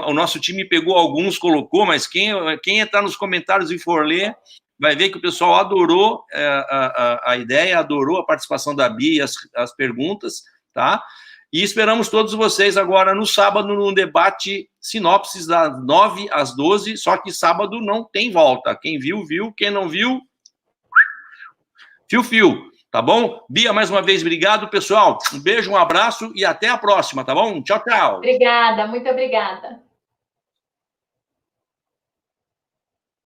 O nosso time pegou alguns, colocou, mas quem entrar nos comentários e for ler, vai ver que o pessoal adorou a ideia, adorou a participação da Bia e as perguntas, tá? E esperamos todos vocês agora no sábado, no debate Sinopses, das 9 às 12, só que sábado não tem volta. Quem viu, viu. Quem não viu, fio. Tá bom? Bia, mais uma vez, obrigado, pessoal. Um beijo, um abraço e até a próxima, tá bom? Tchau, tchau. Obrigada, muito obrigada.